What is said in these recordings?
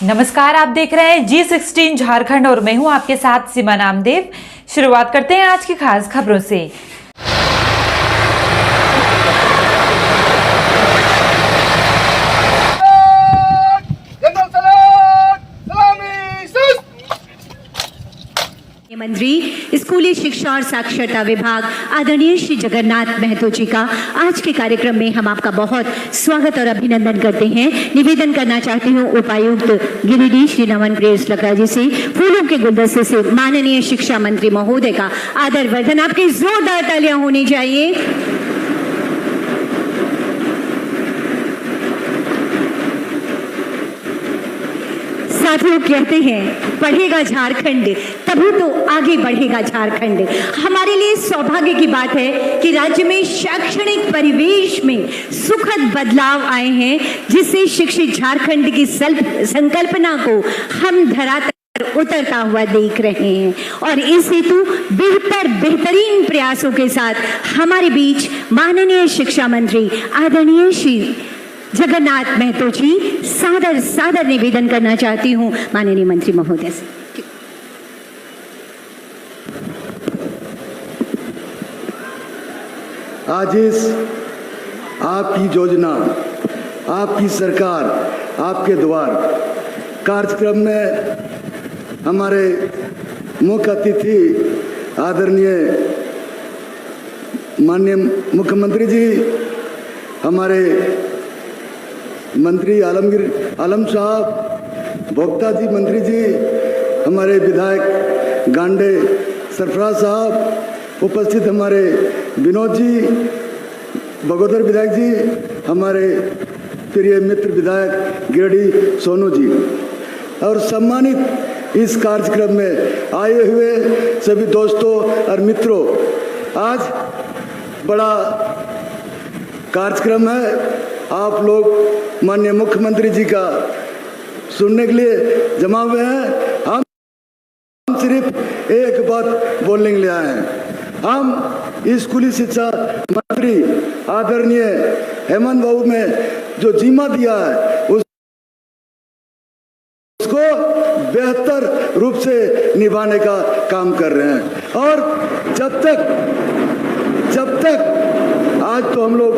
नमस्कार, आप देख रहे हैं G16 झारखंड और मैं हूं आपके साथ सीमा नामदेव। शुरुआत करते हैं आज की खास खबरों से। मंत्री स्कूली शिक्षा और साक्षरता विभाग आदरणीय श्री जगन्नाथ महतो जी का आज के कार्यक्रम में हम आपका बहुत स्वागत और अभिनंदन करते हैं। निवेदन करना चाहती हूँ उपायुक्त गिरिडीह श्री नमन प्रेस लकड़ा जी से फूलों के गुलदस्ते से माननीय शिक्षा मंत्री महोदय का आदर वर्धन। आपकी जोरदार तालियां होनी चाहिए। साथियों, कहते हैं पढ़ेगा झारखंड तभी तो आगे बढ़ेगा झारखंड। हमारे लिए सौभाग्य की बात है कि राज्य में शैक्षणिक परिवेश में सुखद बदलाव आए हैं, जिससे शिक्षित झारखंड की संकल्पना को हम धरातल उतरता हुआ देख रहे हैं और इस हेतु बेहतरीन प्रयासों के साथ हमारे बीच माननीय शिक्षा मंत्री आदरणीय श्री जगन्नाथ महतो जी सादर निवेदन करना चाहती हूं माननीय मंत्री महोदय से। आज इस आपकी योजना, आपकी सरकार, आपके द्वार कार्यक्रम में हमारे मुख्य अतिथि आदरणीय माननीय मुख्यमंत्री जी, हमारे मंत्री आलम साहब, भोक्ता जी मंत्री जी, हमारे विधायक गांडे सरफराज साहब, उपस्थित हमारे विनोद जी, बगोदर विधायक जी, हमारे प्रिय मित्र विधायक गिरिडीह सोनू जी और सम्मानित इस कार्यक्रम में आए हुए सभी दोस्तों और मित्रों, आज बड़ा कार्यक्रम है। आप लोग माननीय मुख्यमंत्री जी का सुनने के लिए जमा हुए हैं। हम सिर्फ एक बात बोलने के लिए आए हैं। हम स्कूली शिक्षा मंत्री आदरणीय हेमंत बाबू में जो जिम्मा दिया है उसको बेहतर रूप से निभाने का काम कर रहे हैं और जब तक आज तो हम लोग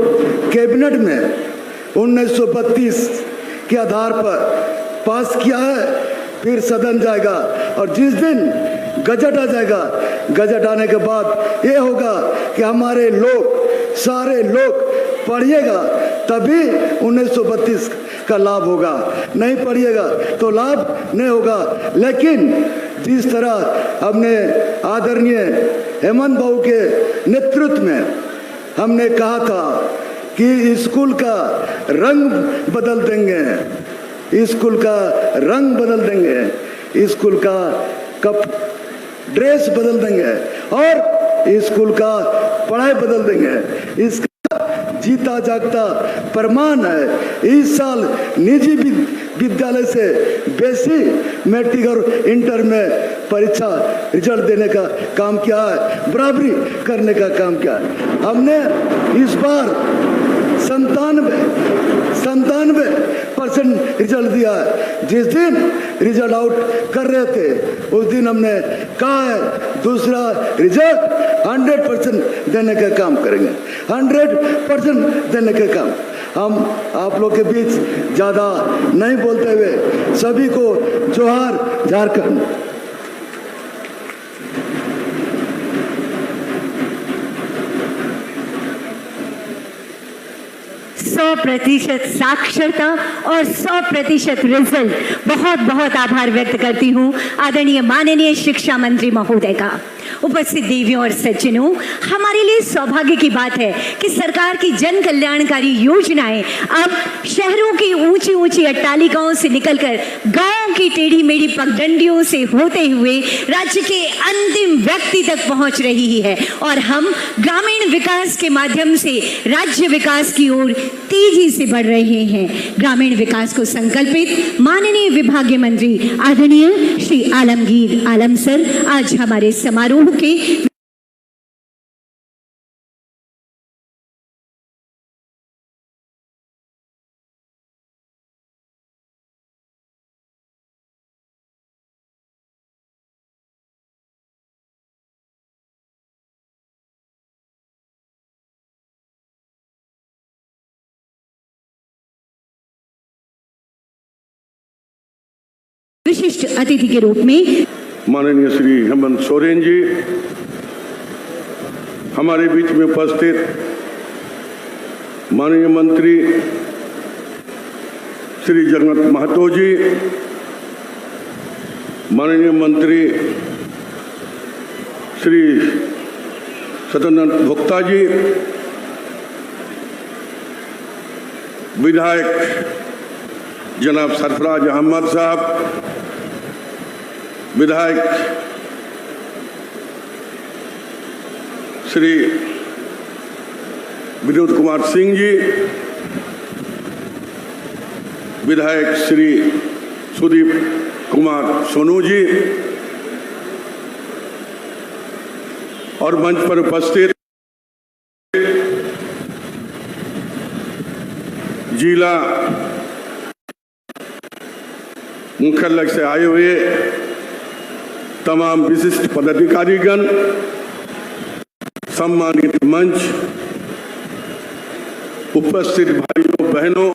कैबिनेट में 1932 के आधार पर पास किया है, फिर सदन जाएगा और जिस दिन गजट आ जाएगा, गजट आने के बाद ये होगा कि हमारे लोग सारे लोग पढ़िएगा तभी 1932 का लाभ होगा, नहीं पढ़िएगा तो लाभ नहीं होगा। लेकिन जिस तरह हमने आदरणीय हेमंत बाबू के नेतृत्व में हमने कहा था कि स्कूल का रंग बदल देंगे, स्कूल का रंग बदल देंगे, स्कूल का कप ड्रेस बदल देंगे और स्कूल का पढ़ाई बदल देंगे, इसका जीता जागता प्रमाण है। इस साल निजी विद्यालय से बेसी मैट्रिक और इंटर में परीक्षा रिजल्ट देने का काम किया है, बराबरी करने का काम किया है। हमने इस बार 97% रिजल्ट दिया है। जिस दिन रिजल्ट आउट कर रहे थे उस दिन हमने कहा है दूसरा रिजल्ट 100% देने का काम करेंगे, 100% देने का काम। हम आप लोग के बीच ज़्यादा नहीं बोलते हुए सभी को जोहार झारखंड। 100% साक्षरता और 100% रिजल्ट। बहुत बहुत आभार व्यक्त करती हूँ आदरणीय माननीय शिक्षा मंत्री महोदय का। उपस्थित देवियों और सज्जनों, हमारे लिए सौभाग्य की बात है कि सरकार की जन कल्याणकारी योजनाएं अब शहरों की ऊंची ऊंची अट्टालिकाओं से निकलकर गांव की टेढ़ी मेढ़ी पगडंडियों से होते हुए राज्य के अंतिम व्यक्ति तक पहुंच रही है और हम ग्रामीण विकास के माध्यम से राज्य विकास की ओर तेजी से बढ़ रहे हैं। ग्रामीण विकास को संकल्पित माननीय विभागीय मंत्री आदरणीय श्री आलमगीर आलम सर आज हमारे समारोह के विशिष्ट अतिथि के रूप में माननीय श्री हेमंत सोरेन जी, हमारे बीच में उपस्थित माननीय मंत्री श्री जगन्नाथ महतो जी, माननीय मंत्री श्री सत्यनारायण भोक्ता जी, विधायक जनाब सरफराज अहमद साहब, विधायक श्री विनोद कुमार सिंह जी, विधायक श्री सुदीप कुमार सोनू जी और मंच पर उपस्थित जिला मुख्यालय से आए हुए तमाम विशिष्ट पदाधिकारीगण, सम्मानित मंच, उपस्थित भाइयों बहनों,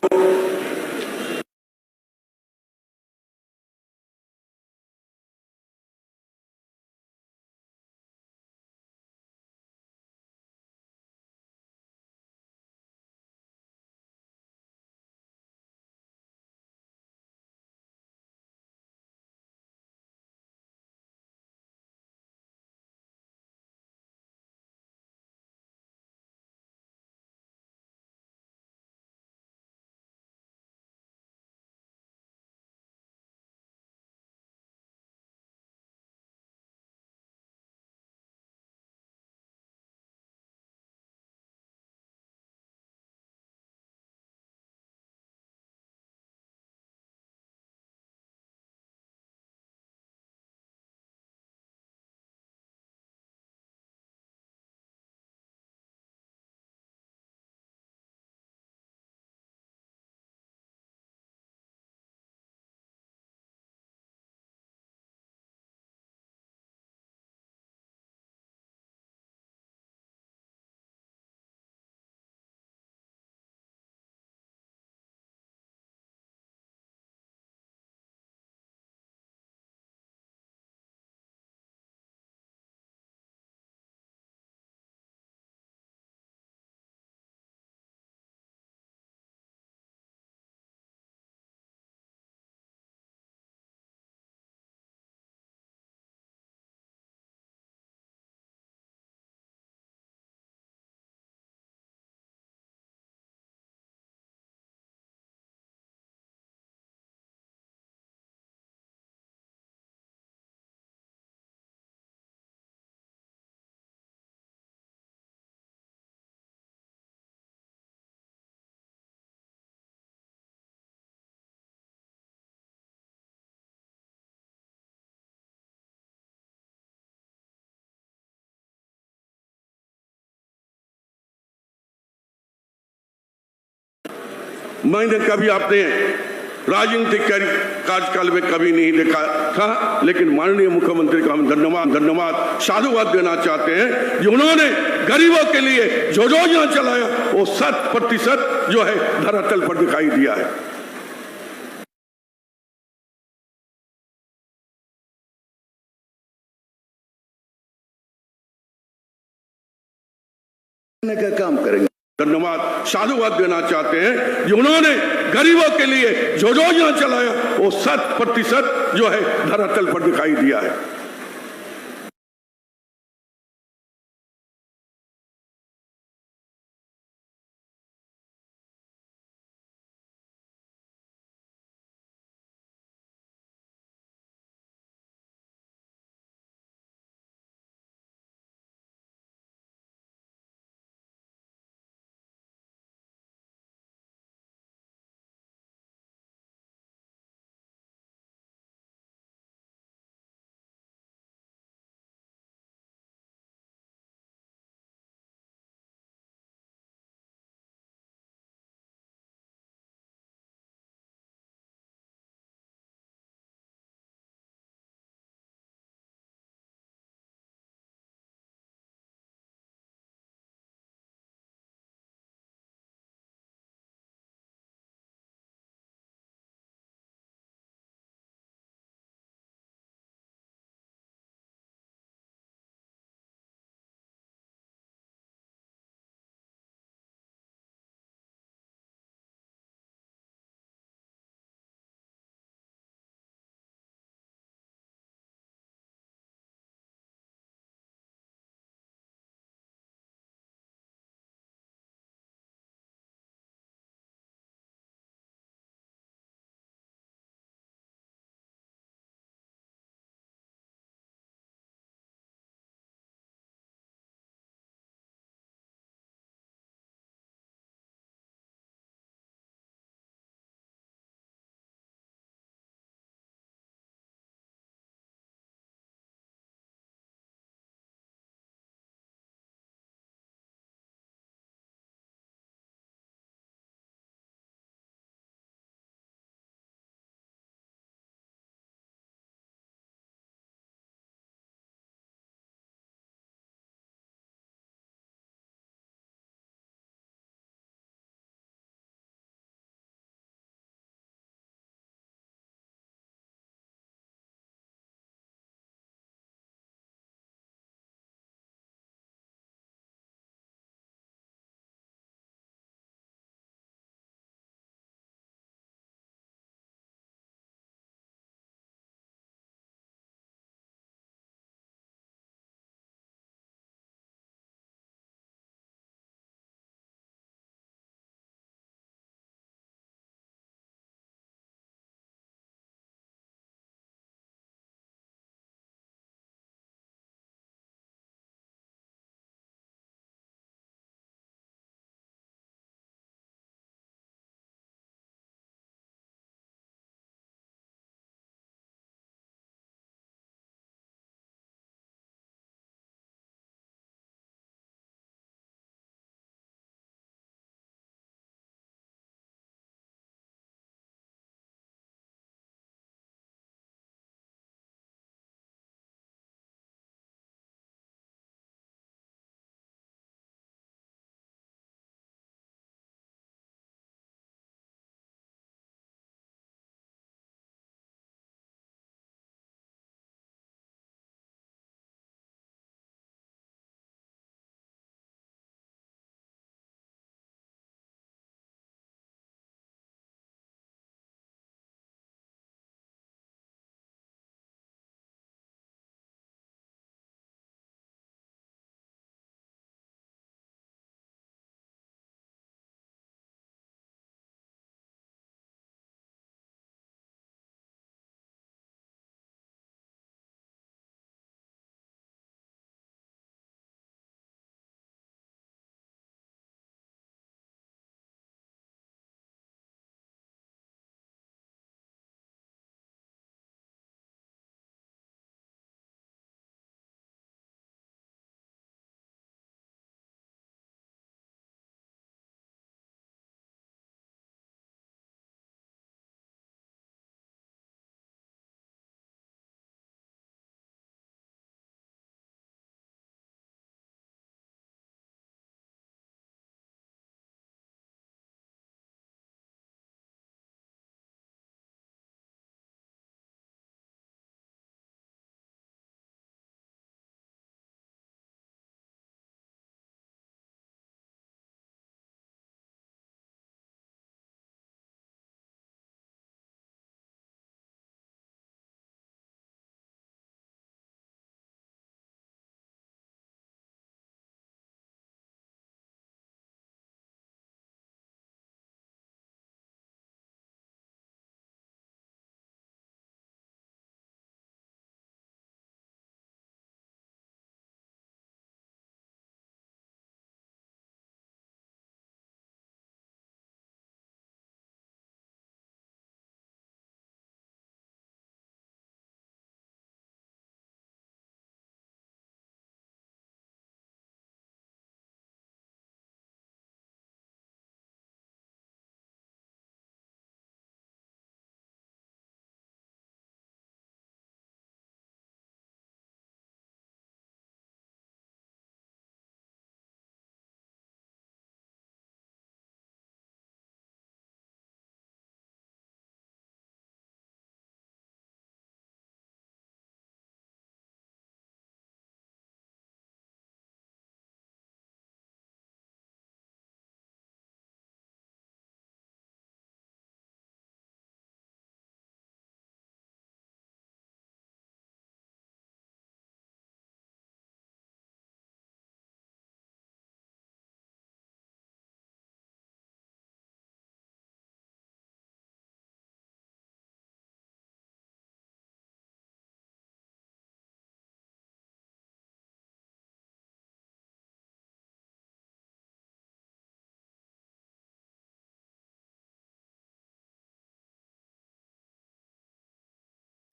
मैंने कभी अपने राजनीतिक कार्यकाल में कभी नहीं देखा था, लेकिन माननीय मुख्यमंत्री का हम धन्यवाद साधुवाद देना चाहते हैं जो उन्होंने गरीबों के लिए जो योजना चलाया वो 100% जो है धरातल पर दिखाई दिया है। का काम करेंगे। धन्यवाद साधुवाद देना चाहते हैं जो उन्होंने गरीबों के लिए जो योजना चलाया वो 100% जो है धरातल पर दिखाई दिया है।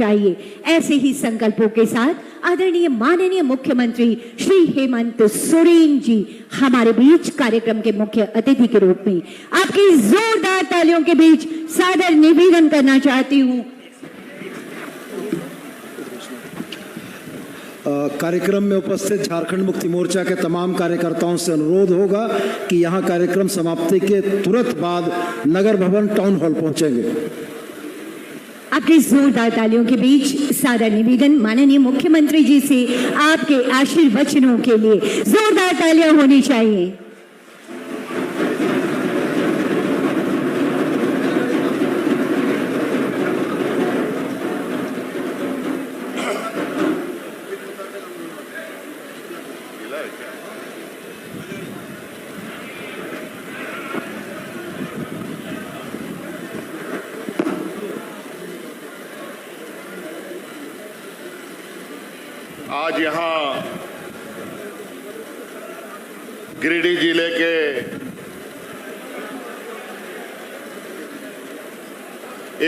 चाहिए। ऐसे ही संकल्पों के साथ आदरणीय माननीय मुख्यमंत्री श्री हेमंत सोरेन जी हमारे बीच कार्यक्रम के मुख्य अतिथि के रूप में आपकी जोरदार तालियों के बीच सादर निवेदन करना चाहती हूं। कार्यक्रम में उपस्थित झारखंड मुक्ति मोर्चा के तमाम कार्यकर्ताओं से अनुरोध होगा कि यहां कार्यक्रम समाप्ति के तुरंत बाद नगर भवन टाउन हॉल पहुंचेंगे। आपकी जोरदार तालियों के बीच सादर निवेदन माननीय मुख्यमंत्री जी से आपके आशीर्वचनों के लिए जोरदार तालियां होनी चाहिए। आज यहाँ गिरिडीह जिले के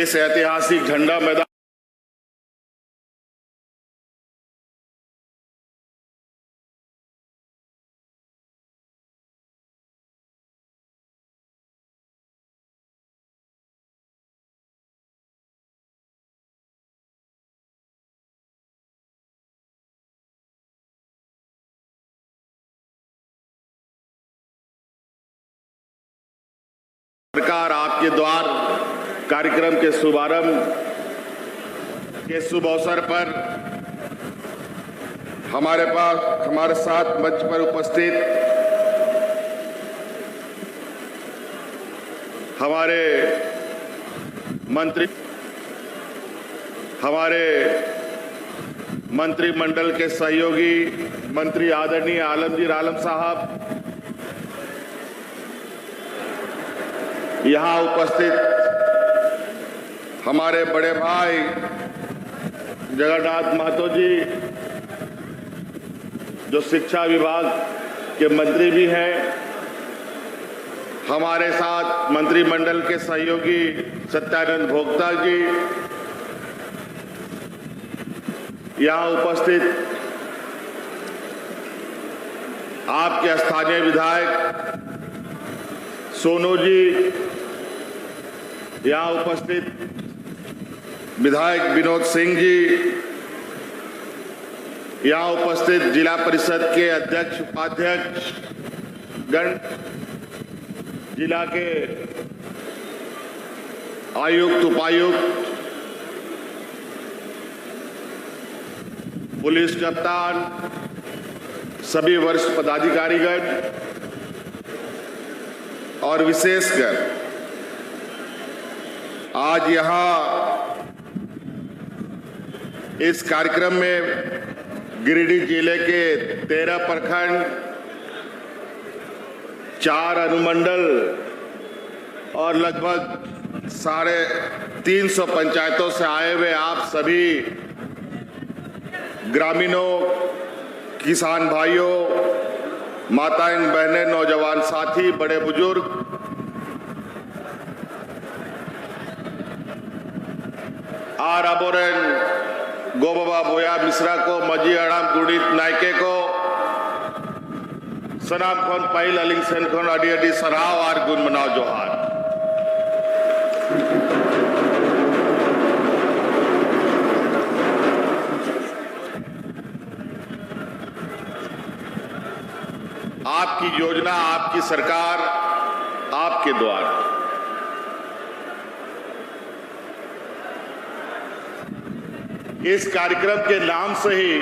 इस ऐतिहासिक झंडा मैदान सरकार आपके द्वार कार्यक्रम के शुभारंभ के शुभ अवसर पर हमारे साथ मंच पर उपस्थित हमारे मंत्रिमंडल के सहयोगी मंत्री आदरणीय आलमगीर आलम साहब, यहाँ उपस्थित हमारे बड़े भाई जगन्नाथ महतो जी जो शिक्षा विभाग के मंत्री भी हैं, हमारे साथ मंत्रिमंडल के सहयोगी सत्यानंद भोक्ता जी, यहाँ उपस्थित आपके स्थानीय विधायक सोनू जी, यहाँ उपस्थित विधायक विनोद सिंह जी, यहाँ उपस्थित जिला परिषद के अध्यक्ष उपाध्यक्ष गण, जिला के आयुक्त उपायुक्त, पुलिस कप्तान, सभी वरिष्ठ पदाधिकारीगण और विशेषकर आज यहाँ इस कार्यक्रम में गिरिडीह जिले के 13 प्रखंड, 4 अनुमंडल और लगभग 350 पंचायतों से आए हुए आप सभी ग्रामीणों, किसान भाइयों, माताएं, बहनें, नौजवान साथी, बड़े बुजुर्ग, आर अबोरेन गोबाबा बोया मिश्रा को, मजी अड़ाम गुड़ित नायके को, सनाम खोन पाइल अलिंग सेन खोन अडी अडी सराव आर गुण मनाव जोहार। आपकी योजना, आपकी सरकार, आपके द्वार। इस कार्यक्रम के नाम से ही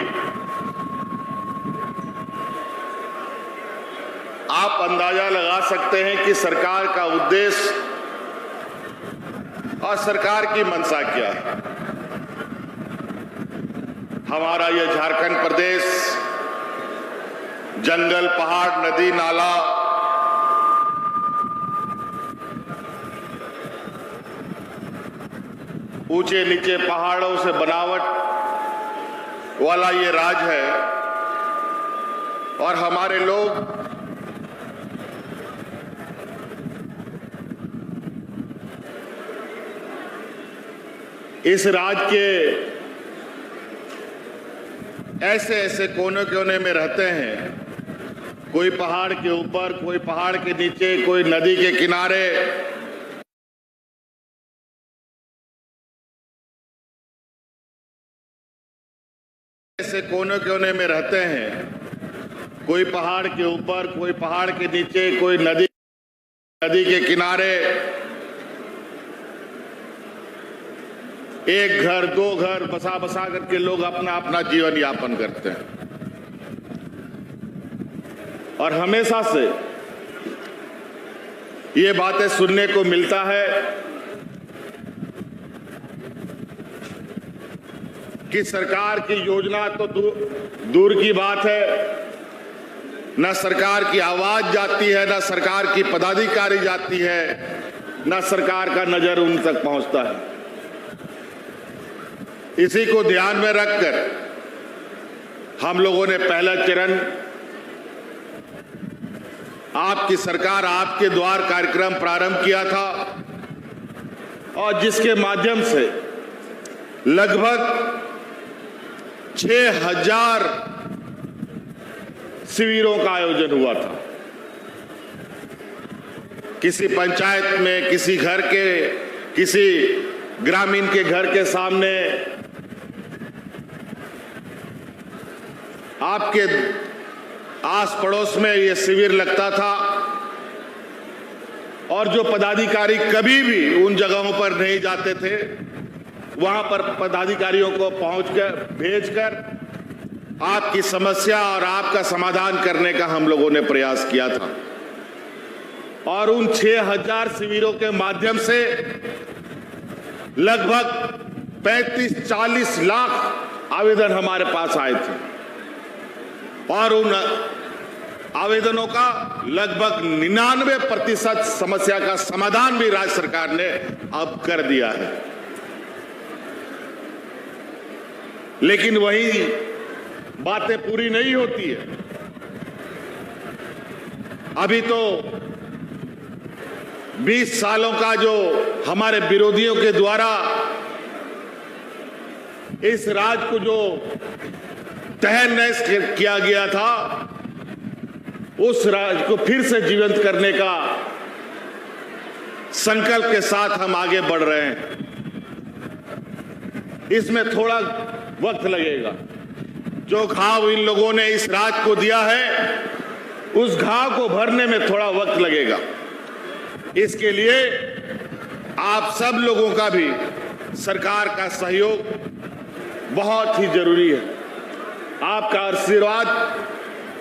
आप अंदाजा लगा सकते हैं कि सरकार का उद्देश्य और सरकार की मंशा क्या है। हमारा यह झारखंड प्रदेश जंगल, पहाड़, नदी, नाला, ऊंचे नीचे पहाड़ों से बनावट वाला ये राज है और हमारे लोग इस राज्य के ऐसे ऐसे कोने कोने में रहते हैं, कोई पहाड़ के ऊपर, कोई पहाड़ के नीचे, कोई नदी के किनारे। ऐसे कोने कोने में रहते हैं, कोई पहाड़ के ऊपर, कोई पहाड़ के नीचे, कोई नदी के किनारे। एक घर, दो घर बसा बसा करके लोग अपना अपना जीवन यापन करते हैं। और हमेशा से ये बातें सुनने को मिलता है कि सरकार की योजना तो दूर की बात है, न सरकार की आवाज जाती है, न सरकार की पदाधिकारी जाती है, न सरकार का नजर उन तक पहुंचता है। इसी को ध्यान में रखकर हम लोगों ने पहला चरण आपकी सरकार आपके द्वार कार्यक्रम प्रारंभ किया था, और जिसके माध्यम से लगभग 6000 शिविरों का आयोजन हुआ था। किसी पंचायत में, किसी घर के, किसी ग्रामीण के घर के सामने, आपके आस पड़ोस में ये शिविर लगता था। और जो पदाधिकारी कभी भी उन जगहों पर नहीं जाते थे, वहां पर पदाधिकारियों को भेजकर आपकी समस्या और आपका समाधान करने का हम लोगों ने प्रयास किया था। और उन 6000 शिविरों के माध्यम से लगभग 35-40 लाख आवेदन हमारे पास आए थे, और उन आवेदनों का लगभग 99% समस्या का समाधान भी राज्य सरकार ने अब कर दिया है। लेकिन वही बातें पूरी नहीं होती है। अभी तो 20 सालों का जो हमारे विरोधियों के द्वारा इस राज्य को जो तहस-नहस किया गया था, उस राज्य को फिर से जीवंत करने का संकल्प के साथ हम आगे बढ़ रहे हैं। इसमें थोड़ा वक्त लगेगा। जो घाव इन लोगों ने इस राज्य को दिया है, उस घाव को भरने में थोड़ा वक्त लगेगा। इसके लिए आप सब लोगों का भी सरकार का सहयोग बहुत ही जरूरी है। आपका आशीर्वाद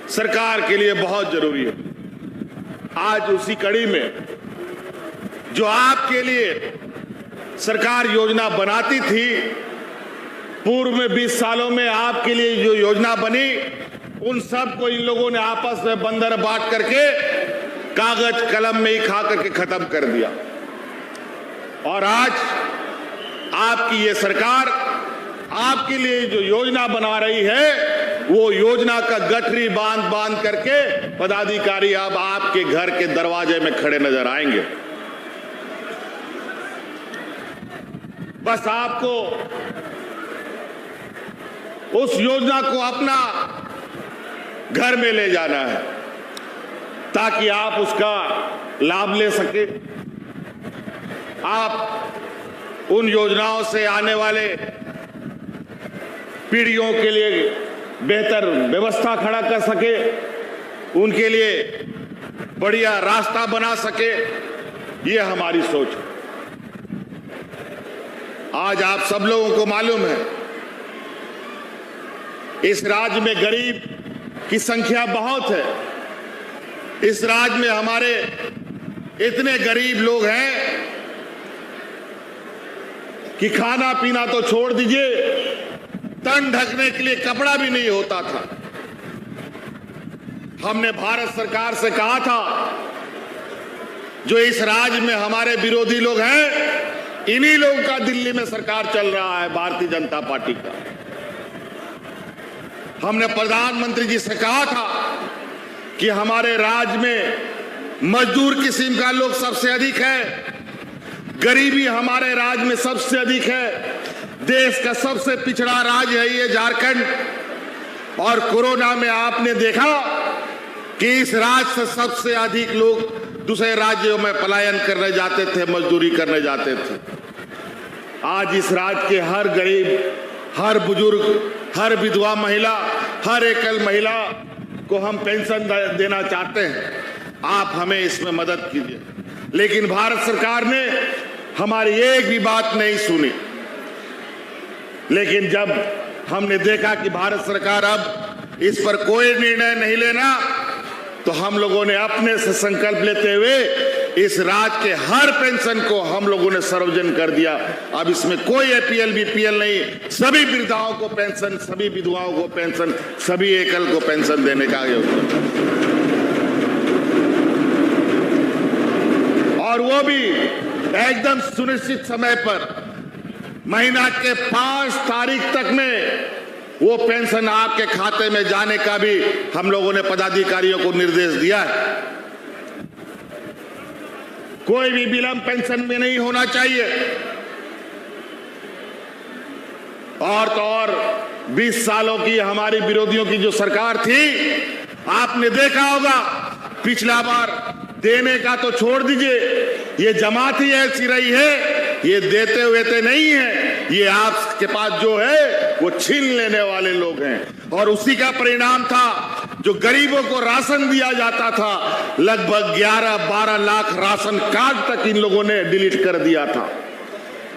सरकार के लिए बहुत जरूरी है। आज उसी कड़ी में जो आपके लिए सरकार योजना बनाती थी, पूर्व में 20 सालों में आपके लिए जो योजना बनी, उन सब को इन लोगों ने आपस में बंदर बांट करके कागज कलम में ही खा करके खत्म कर दिया। और आज आपकी ये सरकार आपके लिए जो योजना बना रही है, वो योजना का गठरी बांध बांध करके पदाधिकारी अब आपके घर के दरवाजे में खड़े नजर आएंगे। बस आपको उस योजना को अपना घर में ले जाना है, ताकि आप उसका लाभ ले सके। आप उन योजनाओं से आने वाले पीढ़ियों के लिए बेहतर व्यवस्था खड़ा कर सके, उनके लिए बढ़िया रास्ता बना सके, ये हमारी सोच है। आज आप सब लोगों को मालूम है, इस राज्य में गरीब की संख्या बहुत है। इस राज्य में हमारे इतने गरीब लोग हैं कि खाना पीना तो छोड़ दीजिए, तन ढकने के लिए कपड़ा भी नहीं होता था। हमने भारत सरकार से कहा था, जो इस राज्य में हमारे विरोधी लोग हैं, इन्हीं लोगों का दिल्ली में सरकार चल रहा है, भारतीय जनता पार्टी का। हमने प्रधानमंत्री जी से कहा था कि हमारे राज्य में मजदूर किस्म का लोग सबसे अधिक है, गरीबी हमारे राज्य में सबसे अधिक है, देश का सबसे पिछड़ा राज्य है ये झारखंड। और कोरोना में आपने देखा कि इस राज्य से सबसे अधिक लोग दूसरे राज्यों में पलायन करने जाते थे, मजदूरी करने जाते थे। आज इस राज्य के हर गरीब, हर बुजुर्ग, हर विधवा महिला, हर एकल महिला को हम पेंशन देना चाहते हैं। आप हमें इसमें मदद कीजिए। लेकिन भारत सरकार ने हमारी एक भी बात नहीं सुनी। लेकिन जब हमने देखा कि भारत सरकार अब इस पर कोई निर्णय नहीं लेना, तो हम लोगों ने अपने से संकल्प लेते हुए इस राज्य के हर पेंशन को हम लोगों ने सार्वजनिक कर दिया। अब इसमें कोई एपीएल बीपीएल नहीं, सभी वृद्धाओं को पेंशन, सभी विधवाओं को पेंशन, सभी एकल को पेंशन देने का योजना, और वो भी एकदम सुनिश्चित समय पर। महीना के 5 तारीख तक में वो पेंशन आपके खाते में जाने का भी हम लोगों ने पदाधिकारियों को निर्देश दिया है। कोई भी विलंब पेंशन में नहीं होना चाहिए। और तो और 20 सालों की हमारी विरोधियों की जो सरकार थी, आपने देखा होगा पिछला बार देने का तो छोड़ दीजिए, ये जमात ही ऐसी रही है, ये देते हुए तो नहीं है, ये आपके पास जो है वो छीन लेने वाले लोग हैं। और उसी का परिणाम था जो गरीबों को राशन दिया जाता था, लगभग 11-12 लाख राशन कार्ड तक इन लोगों ने डिलीट कर दिया था।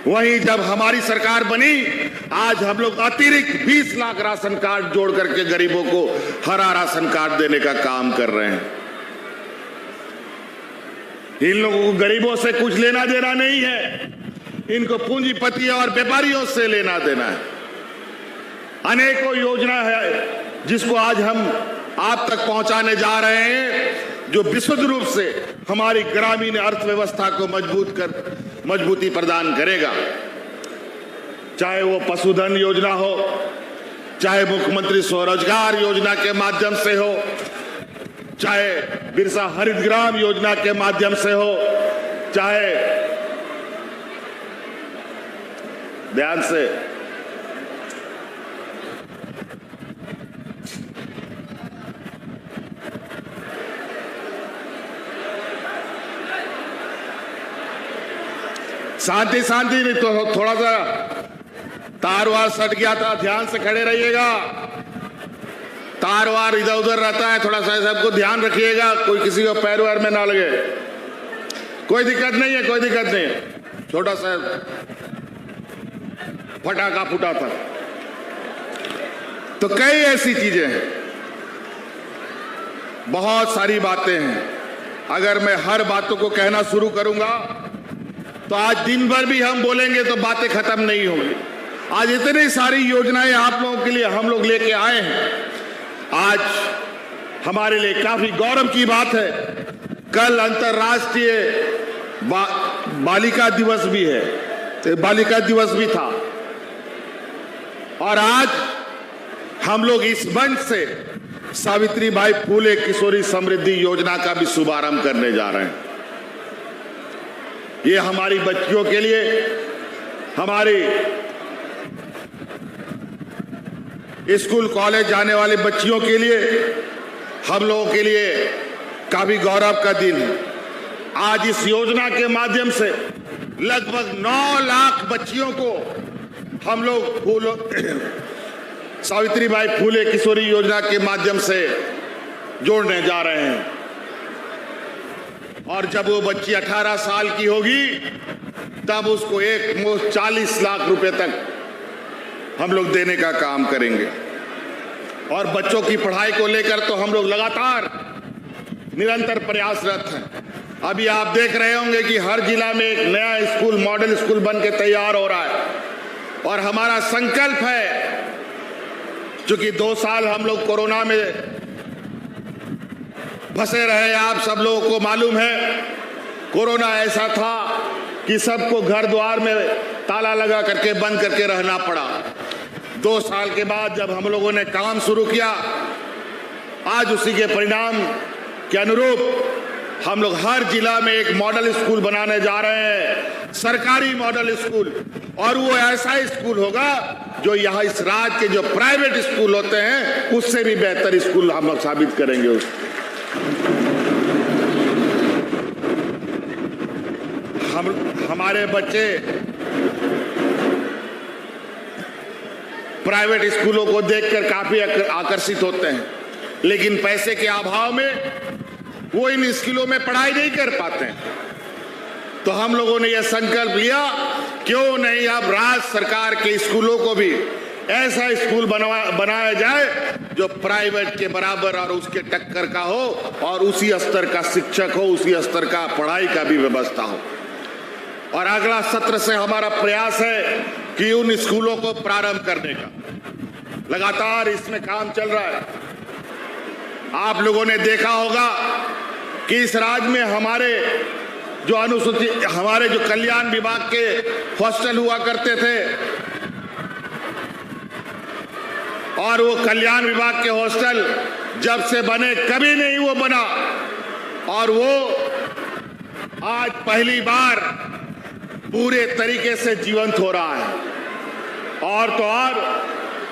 वहीं जब हमारी सरकार बनी, आज हम लोग अतिरिक्त 20 लाख राशन कार्ड जोड़ करके गरीबों को हरा राशन कार्ड देने का काम कर रहे हैं। इन लोगों को गरीबों से कुछ लेना देना नहीं है, इनको पूंजीपतियों और व्यापारियों से लेना देना है। अनेकों योजना है जिसको आज हम आप तक पहुंचाने जा रहे हैं, जो विशुद्ध रूप से हमारी ग्रामीण अर्थव्यवस्था को मजबूती प्रदान करेगा। चाहे वो पशुधन योजना हो, चाहे मुख्यमंत्री स्वरोजगार योजना के माध्यम से हो, चाहे बिरसा हरित ग्राम योजना के माध्यम से हो, चाहे ध्यान से शांति शांति नहीं तो थोड़ा सा तार वार सट गया था, ध्यान से खड़े रहिएगा। तार वार इधर उधर रहता है, थोड़ा सा सबको ध्यान रखिएगा, कोई किसी को पैर वार में ना लगे। कोई दिक्कत नहीं है, कोई दिक्कत नहीं है, छोटा सा फटाका फूटा था। तो कई ऐसी चीजें हैं, बहुत सारी बातें हैं। अगर मैं हर बातों को कहना शुरू करूंगा तो आज दिन भर भी हम बोलेंगे तो बातें खत्म नहीं होंगी। आज इतनी सारी योजनाएं आप लोगों के लिए हम लोग लेके आए हैं। आज हमारे लिए काफी गौरव की बात है, कल अंतर्राष्ट्रीय बालिका दिवस भी है, तो बालिका दिवस भी था। और आज हम लोग इस मंच से सावित्रीबाई फूले किशोरी समृद्धि योजना का भी शुभारंभ करने जा रहे हैं। ये हमारी बच्चियों के लिए, हमारी स्कूल कॉलेज जाने वाली बच्चियों के लिए, हम लोगों के लिए काफी गौरव का दिन है। आज इस योजना के माध्यम से लगभग 9 लाख बच्चियों को हम लोग सावित्रीबाई फूले किशोरी योजना के माध्यम से जोड़ने जा रहे हैं। और जब वो बच्ची 18 साल की होगी तब उसको एक मुश्त 40 लाख रुपए तक हम लोग देने का काम करेंगे। और बच्चों की पढ़ाई को लेकर तो हम लोग लगातार निरंतर प्रयासरत हैं। अभी आप देख रहे होंगे कि हर जिला में एक नया स्कूल, मॉडल स्कूल बन के तैयार हो रहा है। और हमारा संकल्प है, चूंकि 2 साल हम लोग कोरोना में फंसे रहे, आप सब लोगों को मालूम है कोरोना ऐसा था कि सबको घर द्वार में ताला लगा करके बंद करके रहना पड़ा। 2 साल के बाद जब हम लोगों ने काम शुरू किया, आज उसी के परिणाम के अनुरूप हम लोग हर जिला में एक मॉडल स्कूल बनाने जा रहे हैं, सरकारी मॉडल स्कूल। और वो ऐसा स्कूल होगा जो यहाँ इस राज्य के जो प्राइवेट स्कूल होते हैं उससे भी बेहतर स्कूल हम लोग साबित करेंगे उसको। हमारे बच्चे प्राइवेट स्कूलों को देखकर काफी आकर्षित होते हैं, लेकिन पैसे के अभाव में वो इन स्कूलों में पढ़ाई नहीं कर पाते हैं। तो हम लोगों ने यह संकल्प लिया, क्यों नहीं अब राज्य सरकार के स्कूलों को भी ऐसा स्कूल बनाया जाए जो प्राइवेट के बराबर और उसके टक्कर का हो, और उसी स्तर का शिक्षक हो, उसी स्तर का पढ़ाई का भी व्यवस्था हो। और अगला सत्र से हमारा प्रयास है कि उन स्कूलों को प्रारंभ करने का, लगातार इसमें काम चल रहा है। आप लोगों ने देखा होगा कि इस राज्य में हमारे जो कल्याण विभाग के हॉस्टल हुआ करते थे, और वो कल्याण विभाग के हॉस्टल जब से बने कभी नहीं वो बना, और वो आज पहली बार पूरे तरीके से जीवंत हो रहा है। और तो और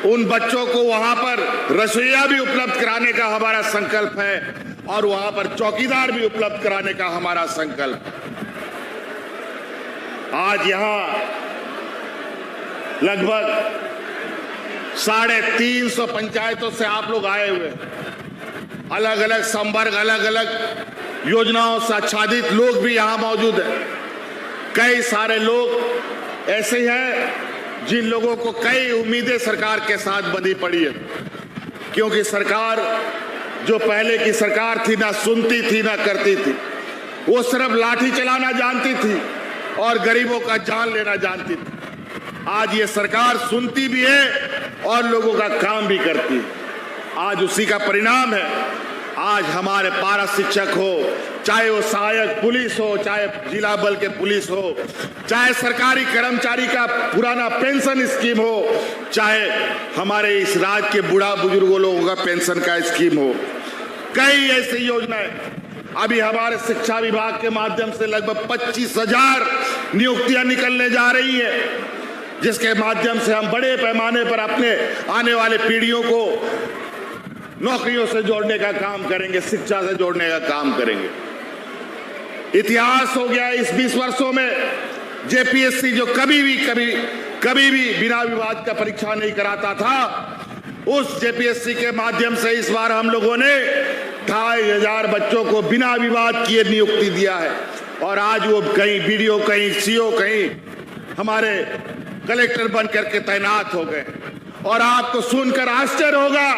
उन बच्चों को वहां पर रसोइया भी उपलब्ध कराने का हमारा संकल्प है, और वहां पर चौकीदार भी उपलब्ध कराने का हमारा संकल्प है। आज यहां लगभग 350 पंचायतों से आप लोग आए हुए, अलग अलग संवर्ग, अलग अलग योजनाओं से आच्छादित लोग भी यहां मौजूद हैं। कई सारे लोग ऐसे हैं जिन लोगों को कई उम्मीदें सरकार के साथ बंधी पड़ी है, क्योंकि सरकार जो पहले की सरकार थी ना सुनती थी ना करती थी, वो सिर्फ लाठी चलाना जानती थी और गरीबों का जान लेना जानती थी। आज ये सरकार सुनती भी है और लोगों का काम भी करती है। आज उसी का परिणाम है। आज हमारे पारा शिक्षक हो, चाहे वो सहायक पुलिस हो, चाहे जिला बल के पुलिस हो, चाहे सरकारी कर्मचारी का पुराना पेंशन स्कीम हो, चाहे हमारे इस राज्य के बूढ़ा बुजुर्गों लोगों का पेंशन का स्कीम हो, कई ऐसी योजनाएं अभी हमारे शिक्षा विभाग के माध्यम से लगभग 25,000 नियुक्तियां निकलने जा रही है, जिसके माध्यम से हम बड़े पैमाने पर अपने आने वाले पीढ़ियों को नौकरियों से जोड़ने का काम करेंगे, शिक्षा से जोड़ने का काम करेंगे। इतिहास हो गया इस 20 वर्षों में जेपीएससी जो कभी भी बिना विवाद का परीक्षा नहीं कराता था, उस जेपीएससी के माध्यम से इस बार हम लोगों ने 2500 बच्चों को बिना विवाद किए नियुक्ति दिया है। और आज वो कहीं बीडीओ, कहीं सीओ, कहीं हमारे कलेक्टर बन करके तैनात हो गए। और आपको सुनकर आश्चर्य होगा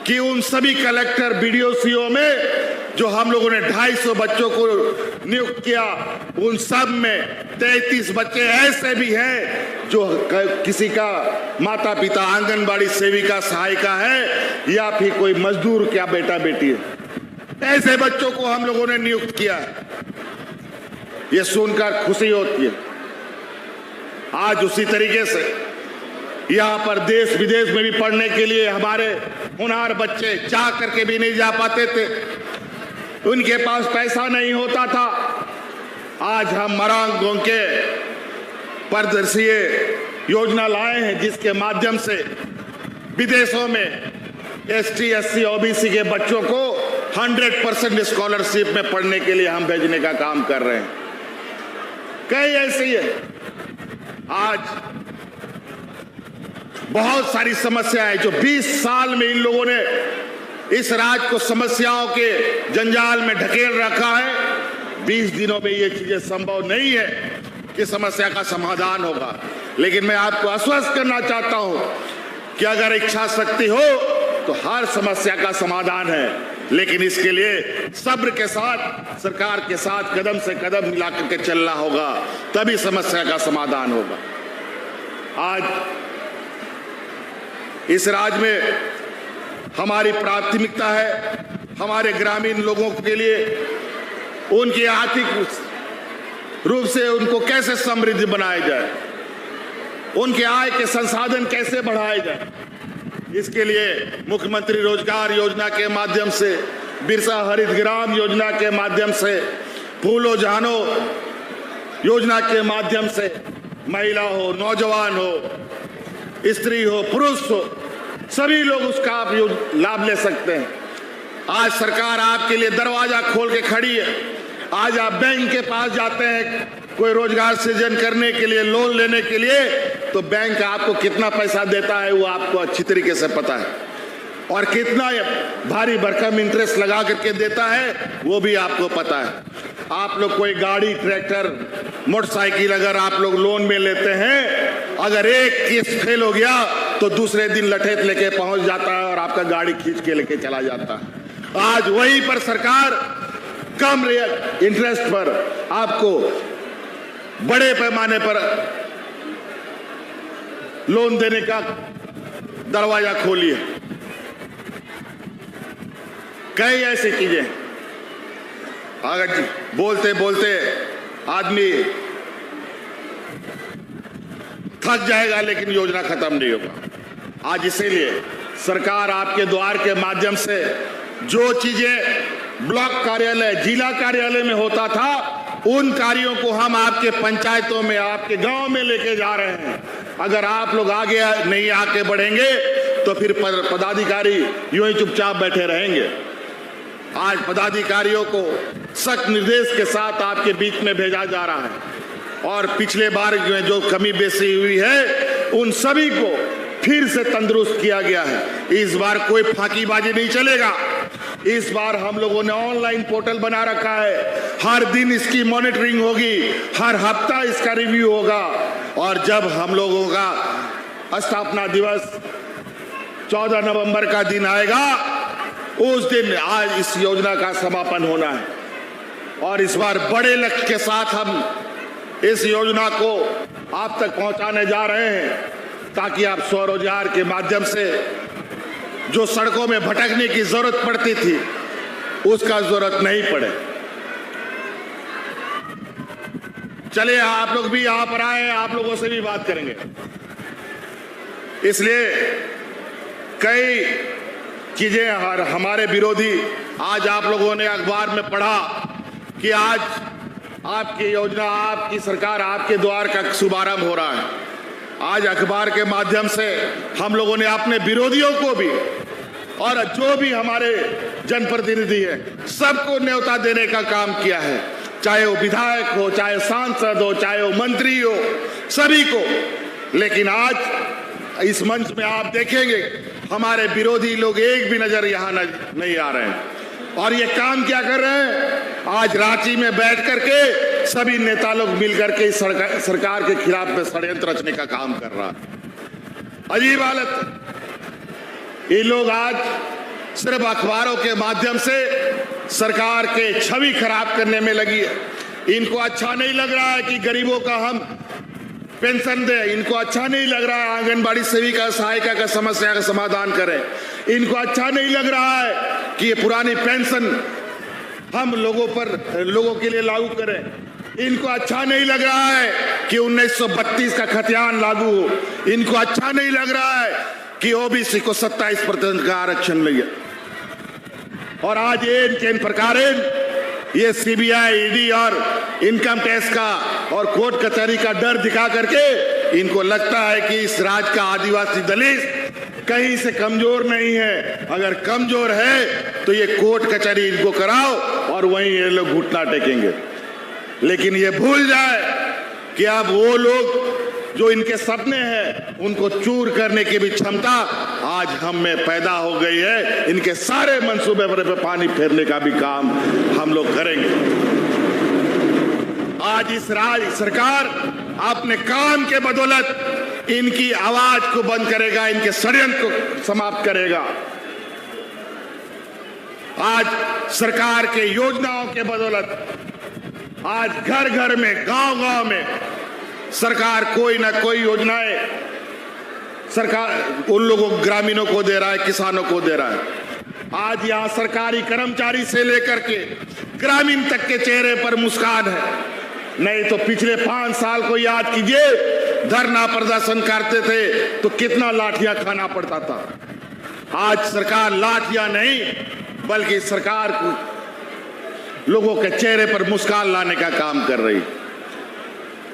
कि उन सभी कलेक्टर, बीडीओ, सीओ में जो हम लोगों ने 250 बच्चों को नियुक्त किया, उन सब में 33 बच्चे ऐसे भी हैं जो किसी का माता पिता आंगनबाड़ी सेविका, सहायिका है, या फिर कोई मजदूर क्या बेटा बेटी है। ऐसे बच्चों को हम लोगों ने नियुक्त किया है। ये सुनकर खुशी होती है। आज उसी तरीके से यहाँ पर देश विदेश में भी पढ़ने के लिए हमारे होनहार बच्चे जा करके भी नहीं जा पाते थे, उनके पास पैसा नहीं होता था। आज हम मरांगों के प्रदर्शीय योजना लाए हैं, जिसके माध्यम से विदेशों में एसटी, एससी, ओबीसी के बच्चों को 100% स्कॉलरशिप में पढ़ने के लिए हम भेजने का काम कर रहे हैं। कई ऐसी है। आज बहुत सारी समस्याएं जो 20 साल में इन लोगों ने इस राज्य को समस्याओं के जंजाल में ढकेल रखा है, 20 दिनों में ये चीजें संभव नहीं है कि समस्या का समाधान होगा। लेकिन मैं आपको आश्वस्त करना चाहता हूं कि अगर इच्छा शक्ति हो तो हर समस्या का समाधान है, लेकिन इसके लिए सब्र के साथ, सरकार के साथ कदम से कदम मिला करके चलना होगा, तभी समस्या का समाधान होगा। आज इस राज्य में हमारी प्राथमिकता है हमारे ग्रामीण लोगों के लिए उनकी आर्थिक रूप से उनको कैसे समृद्ध बनाया जाए, उनके आय के संसाधन कैसे बढ़ाए जाए। इसके लिए मुख्यमंत्री रोजगार योजना के माध्यम से बिरसा हरित ग्राम योजना के माध्यम से, फूलो जानो योजना के माध्यम से महिला हो, नौजवान हो, स्त्री हो, पुरुष हो, सभी लोग उसका आप लाभ ले सकते हैं। आज सरकार आपके लिए दरवाजा खोल के खड़ी है। आज आप बैंक के पास जाते हैं कोई रोजगार सृजन करने के लिए, लोन लेने के लिए, तो बैंक आपको कितना पैसा देता है वो आपको अच्छी तरीके से पता है, और कितना भारी भरकम इंटरेस्ट लगा करके देता है वो भी आपको पता है। आप लोग कोई गाड़ी, ट्रैक्टर, मोटरसाइकिल अगर आप लोग लोन में लेते हैं, अगर एक किस्त फेल हो गया तो दूसरे दिन लठेत लेके पहुंच जाता है और आपका गाड़ी खींच के लेके चला जाता है। आज वहीं पर सरकार कम इंटरेस्ट पर आपको बड़े पैमाने पर लोन देने का दरवाजा खोली है। कई ऐसी चीजें, अगर बोलते बोलते आदमी थक जाएगा लेकिन योजना खत्म नहीं होगा। आज इसीलिए सरकार आपके द्वार के माध्यम से जो चीजें ब्लॉक कार्यालय, जिला कार्यालय में होता था, उन कार्यों को हम आपके पंचायतों में, आपके गांव में लेके जा रहे हैं। अगर आप लोग आगे नहीं आके बढ़ेंगे तो फिर पदाधिकारी यूं ही चुपचाप बैठे रहेंगे। आज पदाधिकारियों को सख्त निर्देश के साथ आपके बीच में भेजा जा रहा है, और पिछले बार जो कमी बेसी हुई है उन सभी को फिर से तंदुरुस्त किया गया है। इस बार कोई फाकीबाजी नहीं चलेगा। इस बार हम लोगों ने ऑनलाइन पोर्टल बना रखा है, हर दिन इसकी मॉनिटरिंग होगी, हर हफ्ता इसका रिव्यू होगा, और जब हम लोगों का स्थापना दिवस 14 नवंबर का दिन आएगा, उस दिन आज इस योजना का समापन होना है। और इस बार बड़े लक्ष्य के साथ हम इस योजना को आप तक पहुंचाने जा रहे हैं, ताकि आप स्वरोजगार के माध्यम से जो सड़कों में भटकने की जरूरत पड़ती थी उसका जरूरत नहीं पड़े। चलिए आप लोग भी यहां पर आए, आप लोगों से भी बात करेंगे। इसलिए कई चीजें हमारे विरोधी, आज आप लोगों ने अखबार में पढ़ा कि आज आपकी योजना, आपकी सरकार, आपके द्वार का शुभारंभ हो रहा है। आज अखबार के माध्यम से हम लोगों ने अपने विरोधियों को भी, और जो भी हमारे जनप्रतिनिधि हैं, सबको न्योता देने का काम किया है, चाहे वो विधायक हो, चाहे सांसद हो, चाहे वो मंत्री हो, सभी को। लेकिन आज इस मंच में आप देखेंगे हमारे विरोधी लोग एक भी नजर यहां नहीं आ रहे हैं। और ये काम क्या कर रहे हैं? आज रांची में बैठ करके सभी नेता लोग मिलकर के सरकार के खिलाफ में षड्यंत्र रचने का काम कर रहा है। अजीब हालत। ये लोग आज सिर्फ अखबारों के माध्यम से सरकार के छवि खराब करने में लगी है। इनको अच्छा नहीं लग रहा है कि गरीबों का हम पेंशन दे, इनको अच्छा नहीं लग रहा है आंगनबाड़ी सेविका सहायिका का समस्या का समाधान करें, इनको अच्छा नहीं लग रहा है कि ये पुरानी पेंशन हम लोगों के लिए लागू करें, इनको अच्छा नहीं लग रहा है कि 1932 का खतियान लागू हो, इनको अच्छा नहीं लग रहा है कि ओबीसी को 27% का आरक्षण लगे। और आज इन प्रकार ये सीबीआई, ईडी और इनकम टैक्स का और कोर्ट कचहरी का डर दिखा करके इनको लगता है कि इस राज्य का आदिवासी दलित कहीं से कमजोर नहीं है। अगर कमजोर है तो ये कोर्ट कचहरी इनको कराओ और वहीं ये लोग घुटना टेकेंगे। लेकिन ये भूल जाए कि अब वो लोग जो इनके सपने हैं उनको चूर करने की भी क्षमता आज हम में पैदा हो गई है। इनके सारे मंसूबे पर पानी फेरने का भी काम हम लोग करेंगे। आज इस राज्य सरकार अपने काम के बदौलत इनकी आवाज को बंद करेगा, इनके षड्यंत्र को समाप्त करेगा। आज सरकार के योजनाओं के बदौलत आज घर घर में, गांव गांव में सरकार कोई ना कोई योजनाएं सरकार उन लोगों ग्रामीणों को दे रहा है, किसानों को दे रहा है। आज यहां सरकारी कर्मचारी से लेकर के ग्रामीण तक के चेहरे पर मुस्कान है। नहीं तो पिछले 5 साल को याद कीजिए, धरना प्रदर्शन करते थे तो कितना लाठियां खाना पड़ता था। आज सरकार लाठियां नहीं बल्कि सरकार को लोगों के चेहरे पर मुस्कान लाने का काम कर रही।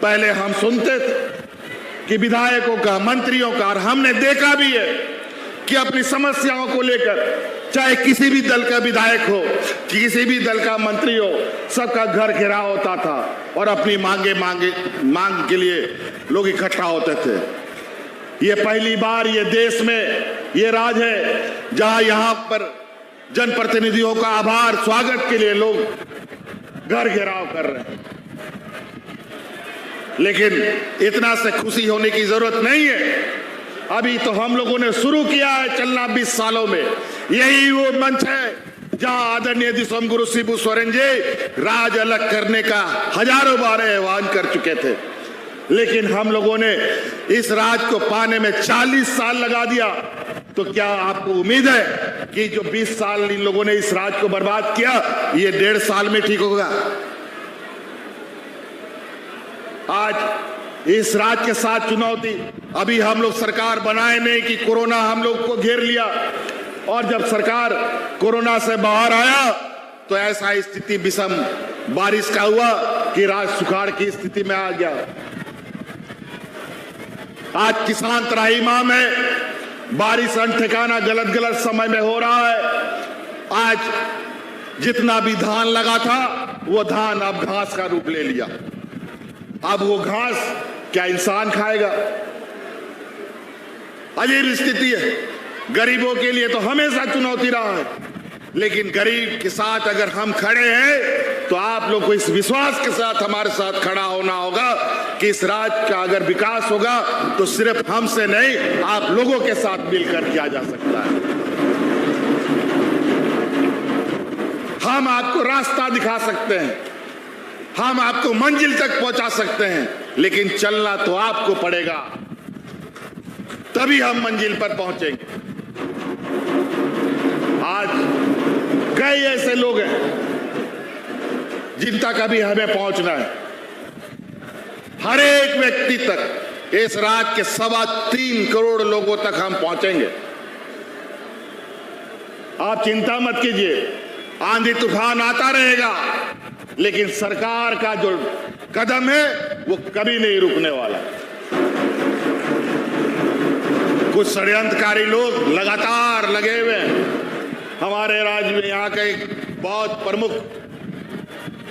पहले हम सुनते थे कि विधायकों का, मंत्रियों का, और हमने देखा भी है कि अपनी समस्याओं को लेकर चाहे किसी भी दल का विधायक हो, किसी भी दल का मंत्री हो, सबका घर घेराव होता था और अपनी मांग के लिए लोग इकट्ठा होते थे। ये पहली बार ये देश में ये राज है जहां यहां पर जनप्रतिनिधियों का आभार स्वागत के लिए लोग घर घेराव कर रहे हैं। लेकिन इतना से खुशी होने की जरूरत नहीं है। अभी तो हम लोगों ने शुरू किया है चलना 20 सालों में। यही वो मंच है जहां आदरणीय दिसोम गुरु शिबू सोरेन जी राज अलग करने का हजारों बार आह्वान कर चुके थे, लेकिन हम लोगों ने इस राज को पाने में 40 साल लगा दिया। तो क्या आपको उम्मीद है कि जो 20 साल इन लोगों ने इस राज को बर्बाद किया, ये 1.5 साल में ठीक होगा? आज इस राज के साथ चुनौती, अभी हम लोग सरकार बनाए नहीं कि कोरोना हम लोग को घेर लिया, और जब सरकार कोरोना से बाहर आया तो ऐसा स्थिति विषम बारिश का हुआ कि राज सुखाड़ की स्थिति में आ गया। आज किसान त्राहिमाम है, बारिश अनठिकाना गलत समय में हो रहा है। आज जितना भी धान लगा था वो धान अब घास का रूप ले लिया। अब वो घास क्या इंसान खाएगा? अजीब स्थिति है। गरीबों के लिए तो हमेशा चुनौती रहा है, लेकिन गरीब के साथ अगर हम खड़े हैं तो आप लोग को इस विश्वास के साथ हमारे साथ खड़ा होना होगा कि इस राज्य का अगर विकास होगा तो सिर्फ हमसे नहीं, आप लोगों के साथ मिलकर किया जा सकता है। हम आपको रास्ता दिखा सकते हैं, हम आपको मंजिल तक पहुंचा सकते हैं, लेकिन चलना तो आपको पड़ेगा, तभी हम मंजिल पर पहुंचेंगे। आज कई ऐसे लोग हैं जिन तक अभी हमें पहुंचना है। हर एक व्यक्ति तक, इस राज्य के 3.25 करोड़ लोगों तक हम पहुंचेंगे। आप चिंता मत कीजिए, आंधी तूफान आता रहेगा, लेकिन सरकार का जो कदम है वो कभी नहीं रुकने वाला। कुछ षड्यंत्रकारी लोग लगातार लगे हुए हैं। हमारे राज्य में यहाँ के एक बहुत प्रमुख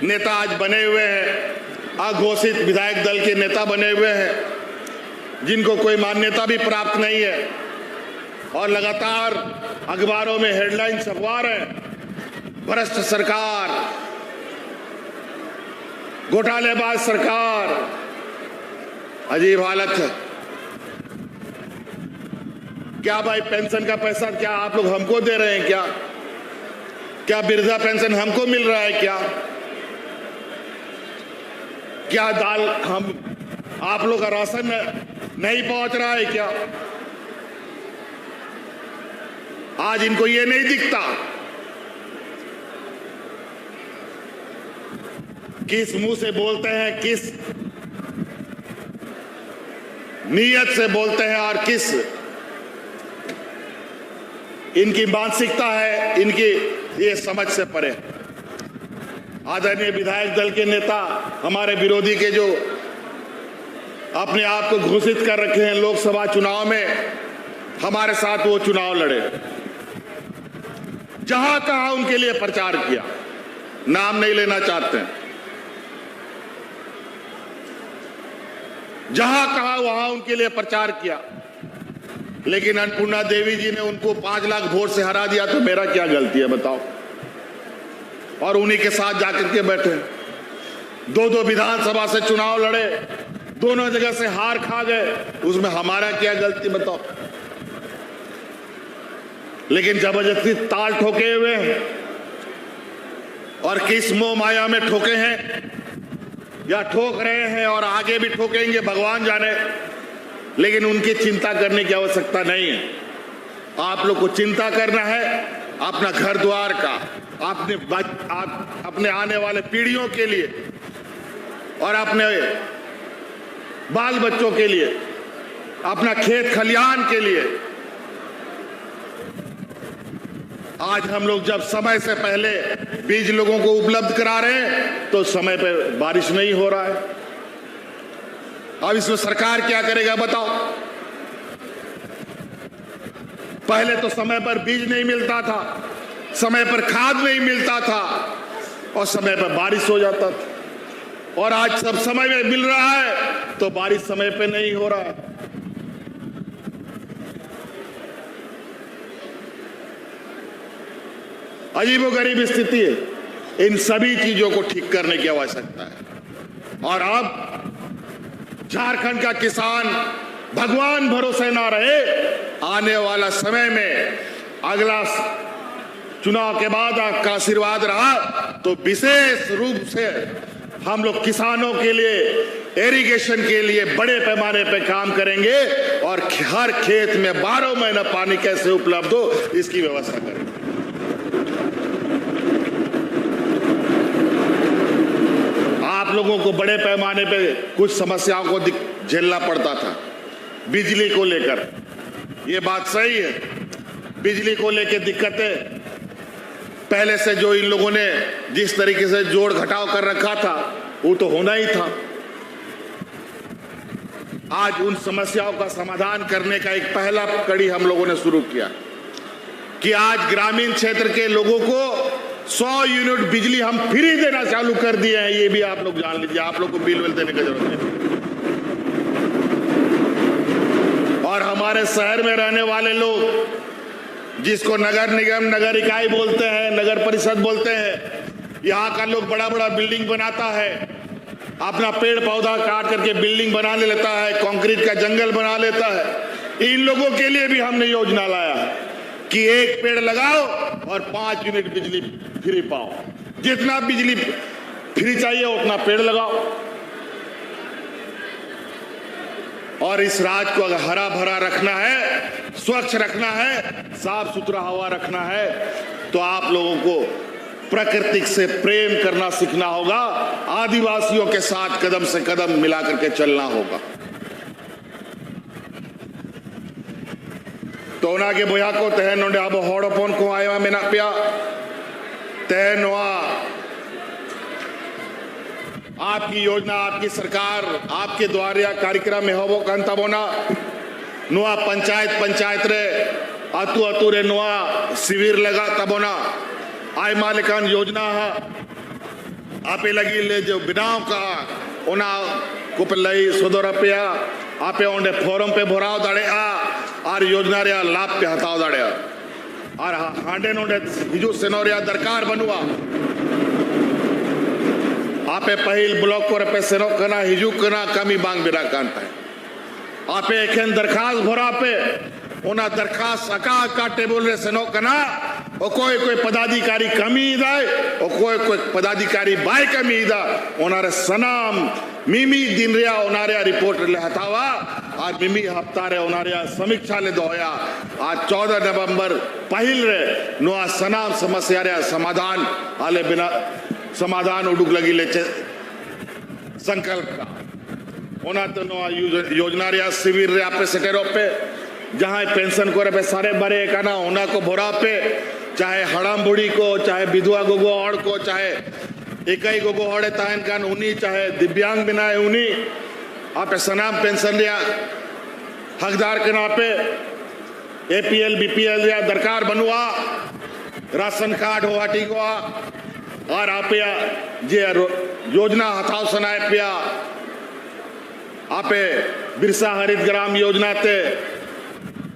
नेता आज बने हुए हैं, अघोषित विधायक दल के नेता बने हुए हैं, जिनको कोई मान्यता भी प्राप्त नहीं है, और लगातार अखबारों में हेडलाइन छपवा रहे हैं, भ्रष्ट सरकार, घोटालेबाज सरकार। अजीब हालत है। क्या भाई पेंशन का पैसा क्या आप लोग हमको दे रहे हैं? क्या वृद्धा पेंशन हमको मिल रहा है? क्या दाल हम आप लोग का राशन नहीं पहुंच रहा है क्या? आज इनको ये नहीं दिखता। किस मुंह से बोलते हैं, किस नीयत से बोलते हैं, और किस इनकी मानसिकता है, इनकी ये समझ से परे। आदरणीय विधायक दल के नेता, हमारे विरोधी के जो अपने आप को घोषित कर रखे हैं लोकसभा चुनाव में, हमारे साथ वो चुनाव लड़े, जहां कहा उनके लिए प्रचार किया, नाम नहीं लेना चाहते हैं, जहां कहा वहां उनके लिए प्रचार किया, लेकिन अन्नपूर्णा देवी जी ने उनको 5 लाख वोट से हरा दिया। तो मेरा क्या गलती है बताओ? और उन्हीं के साथ जाकर के बैठे, 2 विधानसभा से चुनाव लड़े, दोनों जगह से हार खा गए, उसमें हमारा क्या गलती बताओ? लेकिन जबरदस्ती ताल ठोके हुए हैं, और किस मोह माया में ठोके हैं या ठोक रहे हैं, और आगे भी ठोकेंगे भगवान जाने, लेकिन उनकी चिंता करने की आवश्यकता नहीं है। आप लोग को चिंता करना है अपना घर द्वार का, अपने आने वाले पीढ़ियों के लिए, और अपने बाल बच्चों के लिए, अपना खेत खलियान के लिए। आज हम लोग जब समय से पहले बीज लोगों को उपलब्ध करा रहे हैं तो समय पे बारिश नहीं हो रहा है। अब इसमें सरकार क्या करेगा बताओ? पहले तो समय पर बीज नहीं मिलता था, समय पर खाद नहीं मिलता था और समय पर बारिश हो जाता था, और आज सब समय में मिल रहा है तो बारिश समय पे नहीं हो रहा है। अजीबोगरीब स्थिति है। इन सभी चीजों को ठीक करने की आवश्यकता है। और अब झारखंड का किसान भगवान भरोसे ना रहे, आने वाला समय में अगला चुनाव के बाद आपका आशीर्वाद रहा तो विशेष रूप से हम लोग किसानों के लिए, इरिगेशन के लिए बड़े पैमाने पे काम करेंगे और हर खेत में 12 महीना पानी कैसे उपलब्ध हो इसकी व्यवस्था करेंगे। आप लोगों को बड़े पैमाने पे कुछ समस्याओं को झेलना पड़ता था बिजली को लेकर, ये बात सही है। बिजली को लेकर दिक्कतें पहले से जो इन लोगों ने जिस तरीके से जोड़ घटाव कर रखा था वो तो होना ही था। आज उन समस्याओं का समाधान करने का एक पहला कड़ी हम लोगों ने शुरू किया कि आज ग्रामीण क्षेत्र के लोगों को 100 यूनिट बिजली हम फ्री देना चालू कर दिए हैं। ये भी आप लोग जान लीजिए, आप लोग को बिल विल देने की जरूरत नहीं। और हमारे शहर में रहने वाले लोग जिसको नगर निगम, नगर इकाई बोलते हैं, नगर परिषद बोलते हैं, यहाँ का लोग बड़ा बड़ा बिल्डिंग बनाता है, अपना पेड़ पौधा काट करके बिल्डिंग बना लेता है, कंक्रीट का जंगल बना लेता है। इन लोगों के लिए भी हमने योजना लाया है कि एक पेड़ लगाओ और 5 यूनिट बिजली फ्री पाओ। जितना बिजली फ्री चाहिए उतना पेड़ लगाओ। और इस राज्य को अगर हरा भरा रखना है, स्वच्छ रखना है, साफ सुथरा हवा रखना है तो आप लोगों को प्रकृति से प्रेम करना सीखना होगा, आदिवासियों के साथ कदम से कदम मिला करके चलना होगा। तो उना के बोया को तहन नोंडे अब हॉड़पोन को आया मेना पिया तहन नोआ आपकी योजना, आपकी सरकार, आपके द्वारा कार्यक्रम में हो कांता बोना नुआ पंचायत रे अतु अतु रे नुआ शिविर लगा तबोना आय मालिकान योजना है आपे लगी ले जो बिनाव का ओना को पे लई 100 रुपया आपे ओंडे फोरम पे भराव दाड़े और योजना रे लाभ पे हताव दाड़े और हांडे नोंडे हिजू सेनोरिया दरकार बनुआ आपे पहिल ब्लॉक को पे सेनो कना हिजू कना कमी बांग बिरा कांता है आपे एखेन दरखास्त भरा पे ओना दरखास्त अका टेबल रे सेनो कना ओ कोई पदाधिकारी कमी दाय ओ कोई पदाधिकारी बाय कमी दा ओनारे सनाम मिमी दिन रिया ओनारे रिपोर्ट ले हतावा और मिमी हफ्ता रे ओनारे समीक्षा ले दोया आज 14 नवंबर पहिल रे नोआ सनाम समस्या रे समाधान आले बिना समाधान उडुक लगी ले संकल्प का ओना तो नोआ योजना रे शिविर रे आपे सेटेरो पे जहां पेंशन को रे सारे बारे काना होना को भोरा पे चाहे हड़ाम बुढ़ी को, चाहे विधवा गोगो हड़ को, चाहे इकाई गोगो हड़े ताहन कान उन्हीं, चाहे दिव्यांग बिनाए उन्हीं आपे सनाम पेंशन रिया हकदार के नापे APL BPL रिया दरकार बनुआ राशन कार्ड हो हटी को और आपे जे योजना हथाव सनाए पिया आपे बिरसा हरित ग्राम योजना ते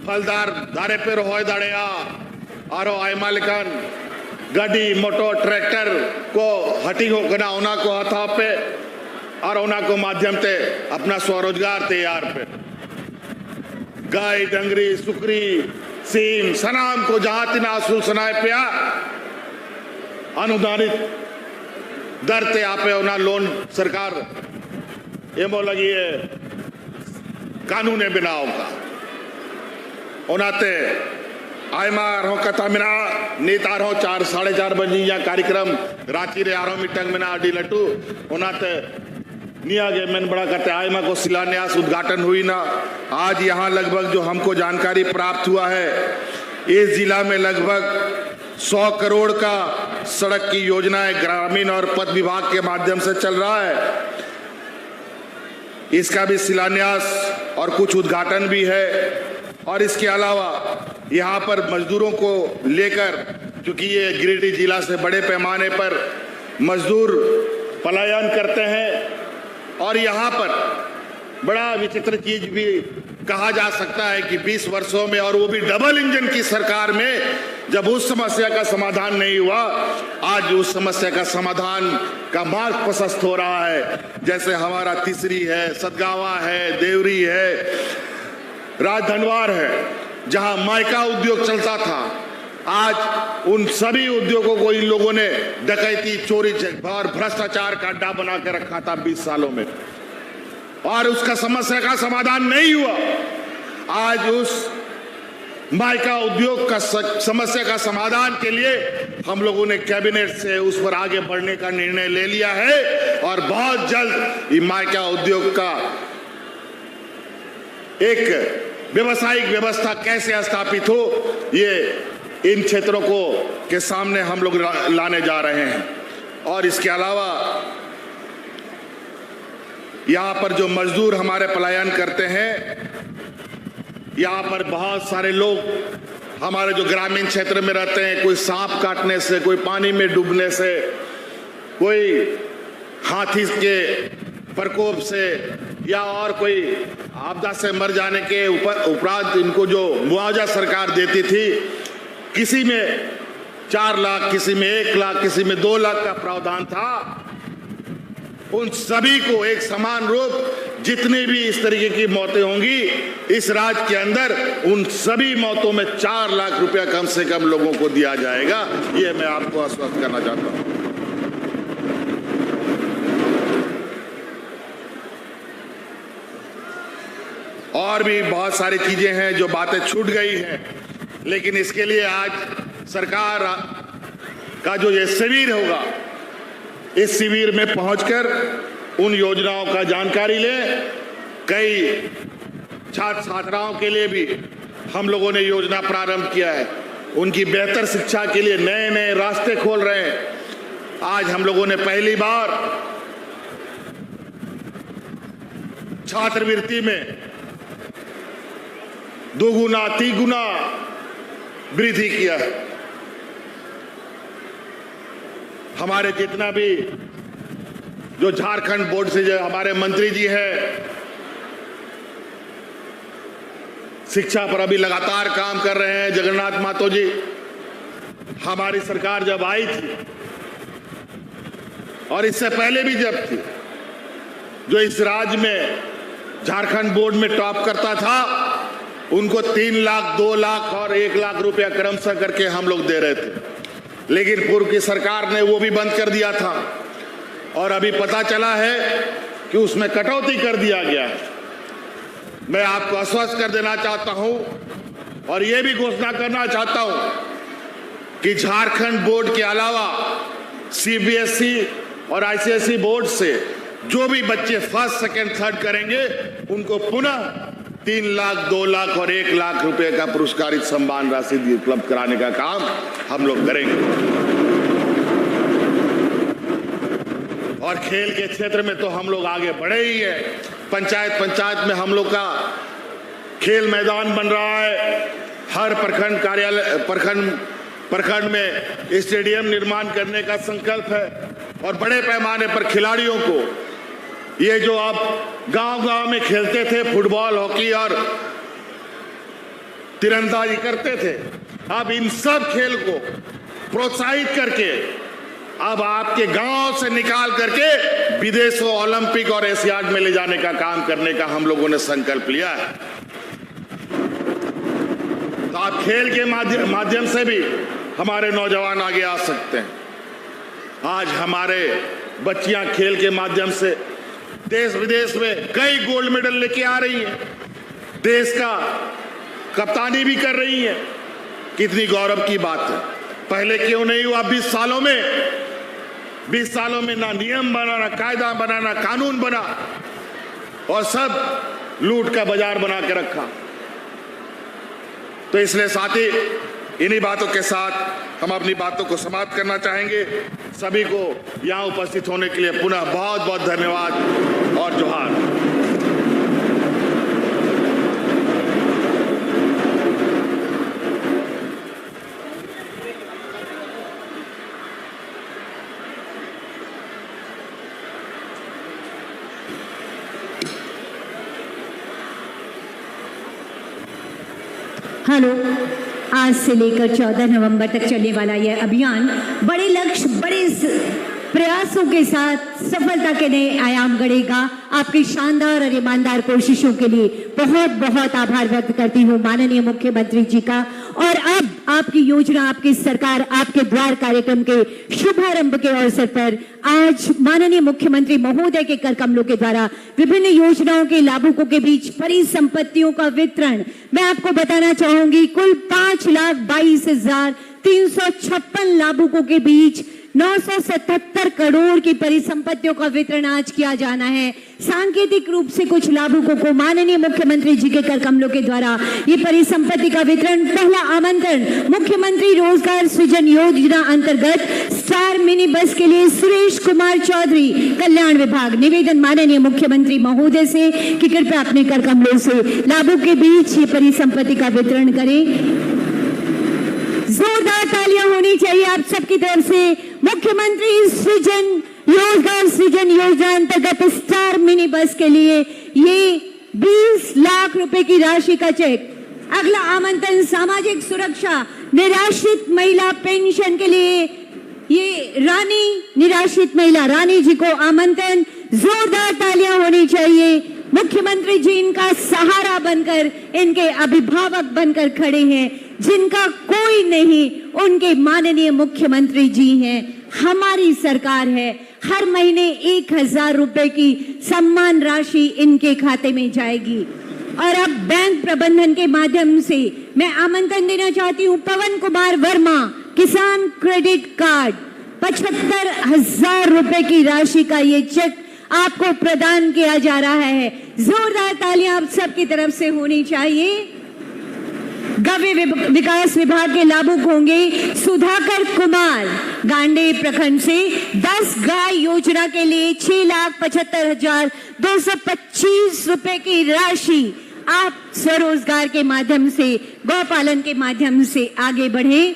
फलदार दारे पे रोय दाड़ेया और आय मालिकान गाड़ी मोटर ट्रैक्टर को हटी हो गना उना को हथा पे और उना को माध्यम ते अपना स्वरोजगार तैयार पे गाय डंगरी सुकरी सीम सनाम को जहां तिना असूल सनाए पिया अनुदानित दर ते आपे उना लोन सरकार एमो लगी है कानून बनाओ का ओनाते आयमा रहो कथा मिना नेता रहो 4 साढ़े 4 बजे या कार्यक्रम रांची रे आरो मीटिंग मिना अडी लटू ओनाते निया गे मन बड़ा करते आयमा को शिलान्यास उद्घाटन हुई ना। आज यहाँ लगभग जो हमको जानकारी प्राप्त हुआ है इस जिला में लगभग 100 करोड़ का सड़क की योजनाएं ग्रामीण और पथ विभाग के माध्यम से चल रहा है। इसका भी शिलान्यास और कुछ उद्घाटन भी है। और इसके अलावा यहाँ पर मजदूरों को लेकर, क्योंकि ये गिरिडीह जिला से बड़े पैमाने पर मजदूर पलायन करते हैं और यहाँ पर बड़ा विचित्र चीज भी कहा जा सकता है कि 20 वर्षों में, और वो भी डबल इंजन की सरकार में, जब उस समस्या का समाधान नहीं हुआ, आज उस समस्या का समाधान का मार्ग प्रशस्त हो रहा है। जैसे हमारा तीसरी है, सतगावा है, देवरी है, राजधनवार है, जहां मायका उद्योग चलता था, आज उन सभी उद्योगों को इन लोगों ने डकैती, चोरी और भ्रष्टाचार का अड्डा बना के रखा था 20 सालों में, और उसका समस्या का समाधान नहीं हुआ। आज उस मायका उद्योग का समस्या का समाधान के लिए हम लोगों ने कैबिनेट से उस पर आगे बढ़ने का निर्णय ले लिया है और बहुत जल्द ये मायका उद्योग का एक व्यवसायिक व्यवस्था कैसे स्थापित हो, ये इन क्षेत्रों को के सामने हम लोग लाने जा रहे हैं। और इसके अलावा यहाँ पर जो मजदूर हमारे पलायन करते हैं, यहाँ पर बहुत सारे लोग हमारे जो ग्रामीण क्षेत्र में रहते हैं, कोई सांप काटने से, कोई पानी में डूबने से, कोई हाथी के प्रकोप से या और कोई आपदा से मर जाने के उपरांत इनको जो मुआवजा सरकार देती थी, किसी में 4 लाख, किसी में 1 लाख, किसी में 2 लाख का प्रावधान था, उन सभी को एक समान रूप, जितनी भी इस तरीके की मौतें होंगी इस राज्य के अंदर, उन सभी मौतों में 4 लाख रुपया कम से कम लोगों को दिया जाएगा। ये मैं आपको आश्वस्त करना चाहता हूं। और भी बहुत सारी चीजें हैं जो बातें छूट गई हैं, लेकिन इसके लिए आज सरकार का जो ये शिविर होगा, इस शिविर में पहुंचकर उन योजनाओं का जानकारी लें। कई छात्र छात्राओं के लिए भी हम लोगों ने योजना प्रारंभ किया है, उनकी बेहतर शिक्षा के लिए नए नए रास्ते खोल रहे हैं। आज हम लोगों ने पहली बार छात्रवृत्ति में 2 गुना 3 गुना वृद्धि किया है। हमारे जितना भी जो झारखंड बोर्ड से जो हमारे मंत्री जी हैं, शिक्षा पर अभी लगातार काम कर रहे हैं, जगन्नाथ महतो जी। हमारी सरकार जब आई थी और इससे पहले भी जब थी, जो इस राज्य में झारखंड बोर्ड में टॉप करता था, उनको 3 लाख, 2 लाख और 1 लाख रुपया क्रमशः करके हम लोग दे रहे थे, लेकिन पूर्व की सरकार ने वो भी बंद कर दिया था। और अभी पता चला है कि उसमें कटौती कर दिया गया है। मैं आपको आश्वस्त कर देना चाहता हूं और ये भी घोषणा करना चाहता हूं कि झारखंड बोर्ड के अलावा सीबीएसई और आईसीएसई बोर्ड से जो भी बच्चे फर्स्ट, सेकंड, थर्ड करेंगे, उनको पुनः 3 लाख, 2 लाख और 1 लाख रुपए का पुरस्कारित सम्मान राशि उपलब्ध कराने का काम हम लोग करेंगे। और खेल के क्षेत्र में तो हम लोग आगे बढ़े ही हैं। पंचायत में हम लोग का खेल मैदान बन रहा है। हर प्रखंड कार्यालय, प्रखंड में स्टेडियम निर्माण करने का संकल्प है और बड़े पैमाने पर खिलाड़ियों को, ये जो अब गांव-गांव में खेलते थे, फुटबॉल, हॉकी और तीरंदाजी करते थे, अब इन सब खेल को प्रोत्साहित करके अब आपके गांव से निकाल करके विदेशों, ओलंपिक और एशियाड में ले जाने का काम करने का हम लोगों ने संकल्प लिया है। तो आप खेल के माध्यम से भी हमारे नौजवान आगे आ सकते हैं। आज हमारे बच्चियां खेल के माध्यम से देश विदेश में कई गोल्ड मेडल लेके आ रही हैं, देश का कप्तानी भी कर रही हैं। कितनी गौरव की बात है। पहले क्यों नहीं हुआ? 20 सालों में ना नियम बना, ना कायदा बना, ना कानून बना, और सब लूट का बाजार बना के रखा। तो इसलिए साथी, इन्हीं बातों के साथ हम अपनी बातों को समाप्त करना चाहेंगे। सभी को यहाँ उपस्थित होने के लिए पुनः बहुत बहुत धन्यवाद और जोहार। हेलो, आज से लेकर 14 नवंबर तक चलने वाला यह अभियान बड़े लक्ष्य, बड़े प्रयासों के साथ सफलता के नए आयाम गढ़ेगा। आपकी शानदार और ईमानदार कोशिशों के लिए बहुत बहुत आभार व्यक्त करती हूँ माननीय मुख्यमंत्री जी का। और अब आपकी योजना, आपकी सरकार, आपके द्वार कार्यक्रम के शुभारंभ के अवसर पर आज माननीय मुख्यमंत्री महोदय के कर कमलों के द्वारा विभिन्न योजनाओं के लाभुकों के बीच परिसंपत्तियों का वितरण मैं आपको बताना चाहूंगी। कुल 5,22,356 लाभुकों के बीच 977 करोड़ की परिसंपत्तियों का वितरण आज किया जाना है। सांकेतिक रूप से कुछ लाभुकों को माननीय मुख्यमंत्री जी के कर कमलों के द्वारा ये परिसंपत्ति का वितरण, पहला आमंत्रण मुख्यमंत्री रोजगार सृजन योजना अंतर्गत स्टार मिनी बस के लिए सुरेश कुमार चौधरी, कल्याण विभाग। निवेदन माननीय मुख्यमंत्री महोदय से कि कृपया अपने कर कमलों से लाभुकों के बीच ये परिसंपत्ति का वितरण करें। जोरदार तालियां होनी चाहिए आप सबकी तरफ से। मुख्यमंत्री सृजन रोजगार सृजन योजना अंतर्गत स्टार मिनी बस के लिए ये 20 लाख रुपए की राशि का चेक। अगला आमंत्रण सामाजिक सुरक्षा निराश्रित महिला पेंशन के लिए ये रानी, निराश्रित महिला रानी जी को आमंत्रण। जोरदार तालियां होनी चाहिए। मुख्यमंत्री जी इनका सहारा बनकर, इनके अभिभावक बनकर खड़े हैं। जिनका कोई नहीं, उनके माननीय मुख्यमंत्री जी हैं। हमारी सरकार है, हर महीने 1,000 रुपए की सम्मान राशि इनके खाते में जाएगी। और अब बैंक प्रबंधन के माध्यम से मैं आमंत्रण देना चाहती हूँ पवन कुमार वर्मा, किसान क्रेडिट कार्ड 75,000 रुपए की राशि का ये चेक आपको प्रदान किया जा रहा है। जोरदार तालियां आप सबकी तरफ से होनी चाहिए। गव्य विकास विभाग के लाभुक होंगे सुधाकर कुमार, गांडे प्रखंड से 10 गाय योजना के लिए 6,75,225 रुपए की राशि आप स्वरोजगार के माध्यम से, गौपालन के माध्यम से आगे बढ़े।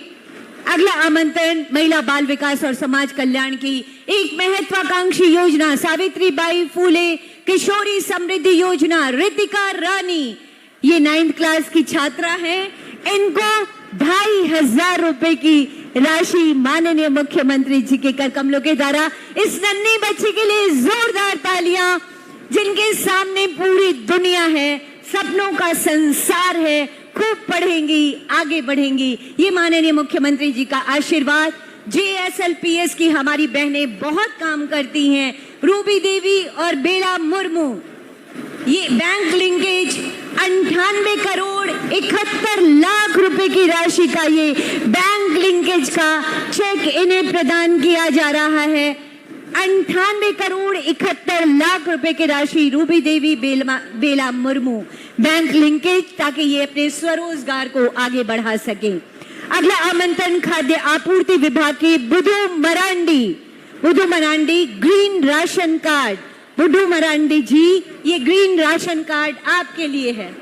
अगला आमंत्रण महिला बाल विकास और समाज कल्याण की एक महत्वाकांक्षी योजना सावित्रीबाई फूले किशोरी समृद्धि योजना। रितिका रानी ये 9th क्लास की छात्रा है, इनको 2,500 रुपए की राशि माननीय मुख्यमंत्री जी के कर कमलों के द्वारा इस नन्ही बच्ची के लिए जोरदार तालियां, जिनके सामने पूरी दुनिया है, सपनों का संसार है, खूब पढ़ेंगी, आगे बढ़ेंगी। ये माननीय मुख्यमंत्री जी का आशीर्वाद। JSLPS की हमारी बहनें बहुत काम करती हैं, रूबी देवी और बेला मुर्मू। ये बैंक लिंकेज 98 करोड़ 71 लाख रुपए की राशि का ये बैंक लिंकेज का चेक इन्हें प्रदान किया जा रहा है। 98 करोड़ 71 लाख रुपए की राशि रूबी देवी बेला मुर्मू बैंक लिंकेज, ताकि ये अपने स्वरोजगार को आगे बढ़ा सके। अगला आमंत्रण खाद्य आपूर्ति विभाग की Budhu Marandi green ration card. Budhu Marandi ji, ये ग्रीन राशन कार्ड आपके लिए है।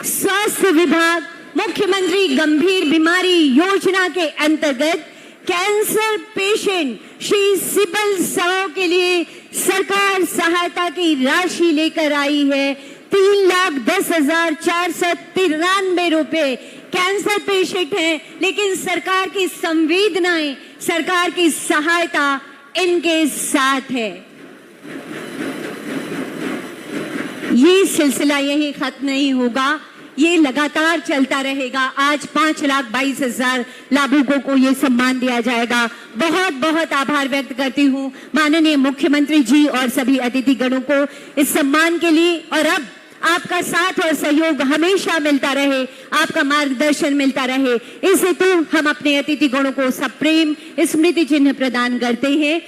स्वास्थ्य विभाग मुख्यमंत्री गंभीर बीमारी योजना के अंतर्गत कैंसर पेशेंट श्री सिबल साव के लिए सरकार सहायता की राशि लेकर आई है 3,10,493 रुपए। कैंसर पेशेंट हैं, लेकिन सरकार की संवेदनाएं, सरकार की सहायता इनके साथ है। ये सिलसिला यही खत्म नहीं होगा, ये लगातार चलता रहेगा। आज 5,22,000 लाभुकों को ये सम्मान दिया जाएगा। बहुत बहुत आभार व्यक्त करती हूँ माननीय मुख्यमंत्री जी और सभी अतिथि गणों को इस सम्मान के लिए। और अब आपका साथ और सहयोग हमेशा मिलता रहे, आपका मार्गदर्शन मिलता रहे, इस हेतु हम अपने अतिथि गणों को सप्रेम स्मृति चिन्ह प्रदान करते हैं।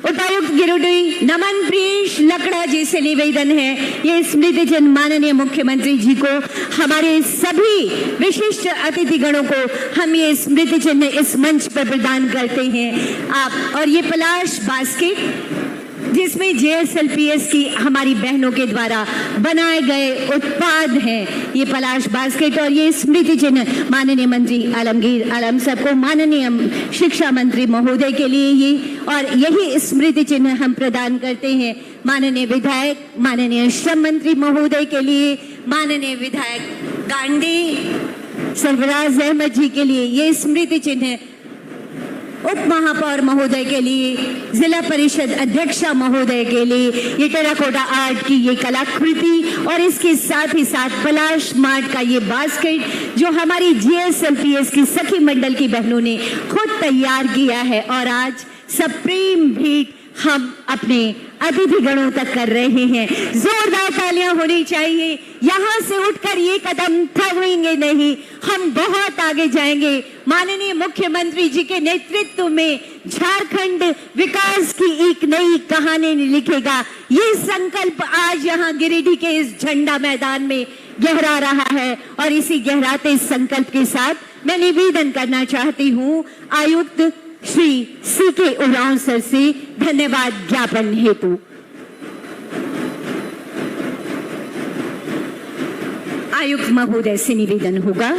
उपायुक्त गिरिडीह नमन प्रियेश लकड़ा जी से निवेदन है, ये स्मृति चिन्ह माननीय मुख्यमंत्री जी को, हमारे सभी विशिष्ट अतिथिगणों को हम ये स्मृति चिन्ह इस मंच पर प्रदान करते हैं। आप और ये पलाश बास्केट जिसमें JSLPS की हमारी बहनों के द्वारा बनाए गए उत्पाद हैं, ये पलाश बास्केट और ये स्मृति चिन्ह माननीय मंत्री आलमगीर आलम साहब को, माननीय शिक्षा मंत्री महोदय के लिए ये, और यही स्मृति चिन्ह हम प्रदान करते हैं माननीय विधायक, माननीय श्रम मंत्री महोदय के लिए, माननीय विधायक गांधी सरफराज अहमद जी के लिए ये स्मृति चिन्ह, उप महापौर महोदय के लिए, जिला परिषद अध्यक्षा महोदय के लिए ये टेराकोटा आर्ट की ये कलाकृति और इसके साथ ही साथ पलाश मार्ट का ये बास्केट जो हमारी JSLPS की सखी मंडल की बहनों ने खुद तैयार किया है, और आज सब प्रेम भेंट हम अपने अतिथिगणों तक कर रहे हैं। जोरदार तालियां होनी चाहिए। यहाँ से उठकर ये कदम थमेंगे नहीं, हम बहुत आगे जाएंगे। माननीय मुख्यमंत्री जी के नेतृत्व में झारखंड विकास की एक नई कहानी लिखेगा। ये संकल्प आज यहाँ गिरिडीह के इस झंडा मैदान में गहरा रहा है, और इसी गहराते संकल्प के साथ मैं निवेदन करना चाहती हूँ आयुक्त श्री CK उरांव सर से धन्यवाद ज्ञापन हेतु। आयुक्त महोदय से निवेदन होगा।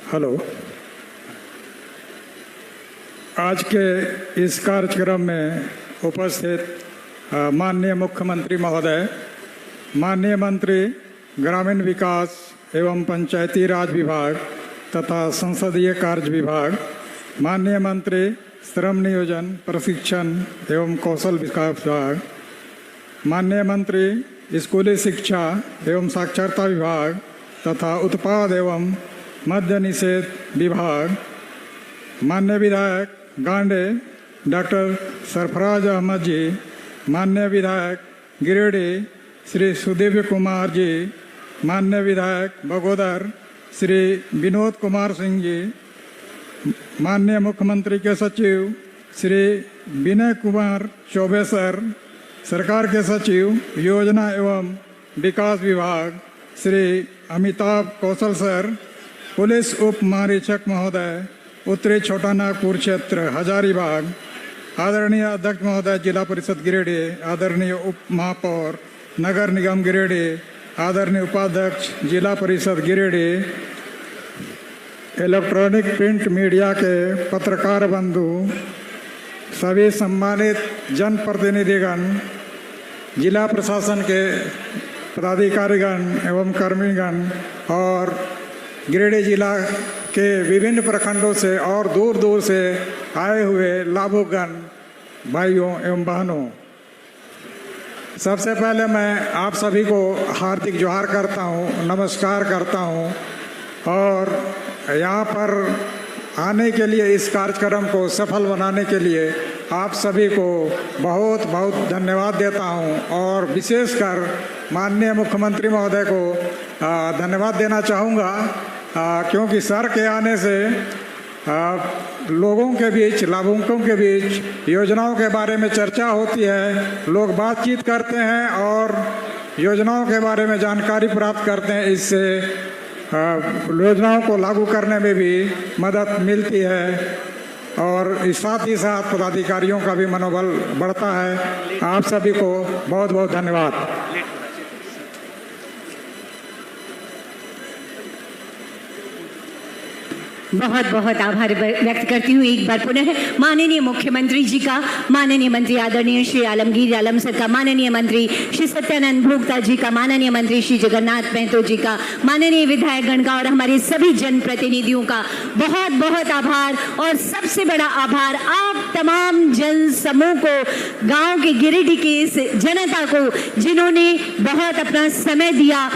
हेलो, आज के इस कार्यक्रम में उपस्थित माननीय मुख्यमंत्री महोदय, माननीय मंत्री ग्रामीण विकास एवं पंचायती राज विभाग तथा संसदीय कार्य विभाग, माननीय मंत्री श्रम नियोजन प्रशिक्षण एवं कौशल विकास विभाग, माननीय मंत्री स्कूली शिक्षा एवं साक्षरता विभाग तथा उत्पाद एवं मद्य निषेध विभाग, माननीय विधायक गांडे डॉक्टर सरफराज अहमद जी, माननीय विधायक गिरिडीह श्री सुदीव्य कुमार जी, माननीय विधायक बगोदर श्री विनोद कुमार सिंह जी, माननीय मुख्यमंत्री के सचिव श्री विनय कुमार चौबे सर, सरकार के सचिव योजना एवं विकास विभाग श्री अमिताभ कौशल सर, पुलिस उप महानिरीक्षक महोदय उत्तरी छोटा नागपुर क्षेत्र हजारीबाग, आदरणीय अध्यक्ष महोदय जिला परिषद गिरिडीह, आदरणीय उप महापौर नगर निगम गिरिडीह, आदरणीय उपाध्यक्ष जिला परिषद गिरिडीह, इलेक्ट्रॉनिक प्रिंट मीडिया के पत्रकार बंधु, सभी सम्मानित जनप्रतिनिधिगण, जिला प्रशासन के पदाधिकारीगण एवं कर्मीगण और गिरिडीह जिला के विभिन्न प्रखंडों से और दूर दूर से आए हुए लाभुकगण भाइयों एवं बहनों, सबसे पहले मैं आप सभी को हार्दिक जोहार करता हूँ, नमस्कार करता हूँ, और यहाँ पर आने के लिए, इस कार्यक्रम को सफल बनाने के लिए आप सभी को बहुत बहुत धन्यवाद देता हूँ, और विशेषकर माननीय मुख्यमंत्री महोदय को धन्यवाद देना चाहूँगा, क्योंकि सर के आने से लोगों के बीच, लाभुकों के बीच योजनाओं के बारे में चर्चा होती है, लोग बातचीत करते हैं और योजनाओं के बारे में जानकारी प्राप्त करते हैं। इससे योजनाओं को लागू करने में भी मदद मिलती है, और साथ ही साथ पदाधिकारियों का भी मनोबल बढ़ता है। आप सभी को बहुत बहुत धन्यवाद। बहुत बहुत आभार व्यक्त करती हूँ एक बार पुनः माननीय मुख्यमंत्री जी का, माननीय मंत्री आदरणीय श्री आलमगीर आलम सर का, माननीय मंत्री श्री सत्यानंद भोक्ता जी का, माननीय मंत्री श्री जगन्नाथ महतो जी का, माननीय विधायकगण का और हमारे सभी जनप्रतिनिधियों का बहुत बहुत आभार। और सबसे बड़ा आभार आप तमाम जन समूह को, गांव के गिरिडीह की इस जनता को जिन्होंने बहुत अपना समय दिया।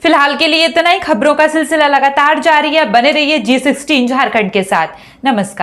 फिलहाल के लिए इतना ही। खबरों का सिलसिला लगातार जारी है, बने रहिए G16 झारखंड के साथ। नमस्कार।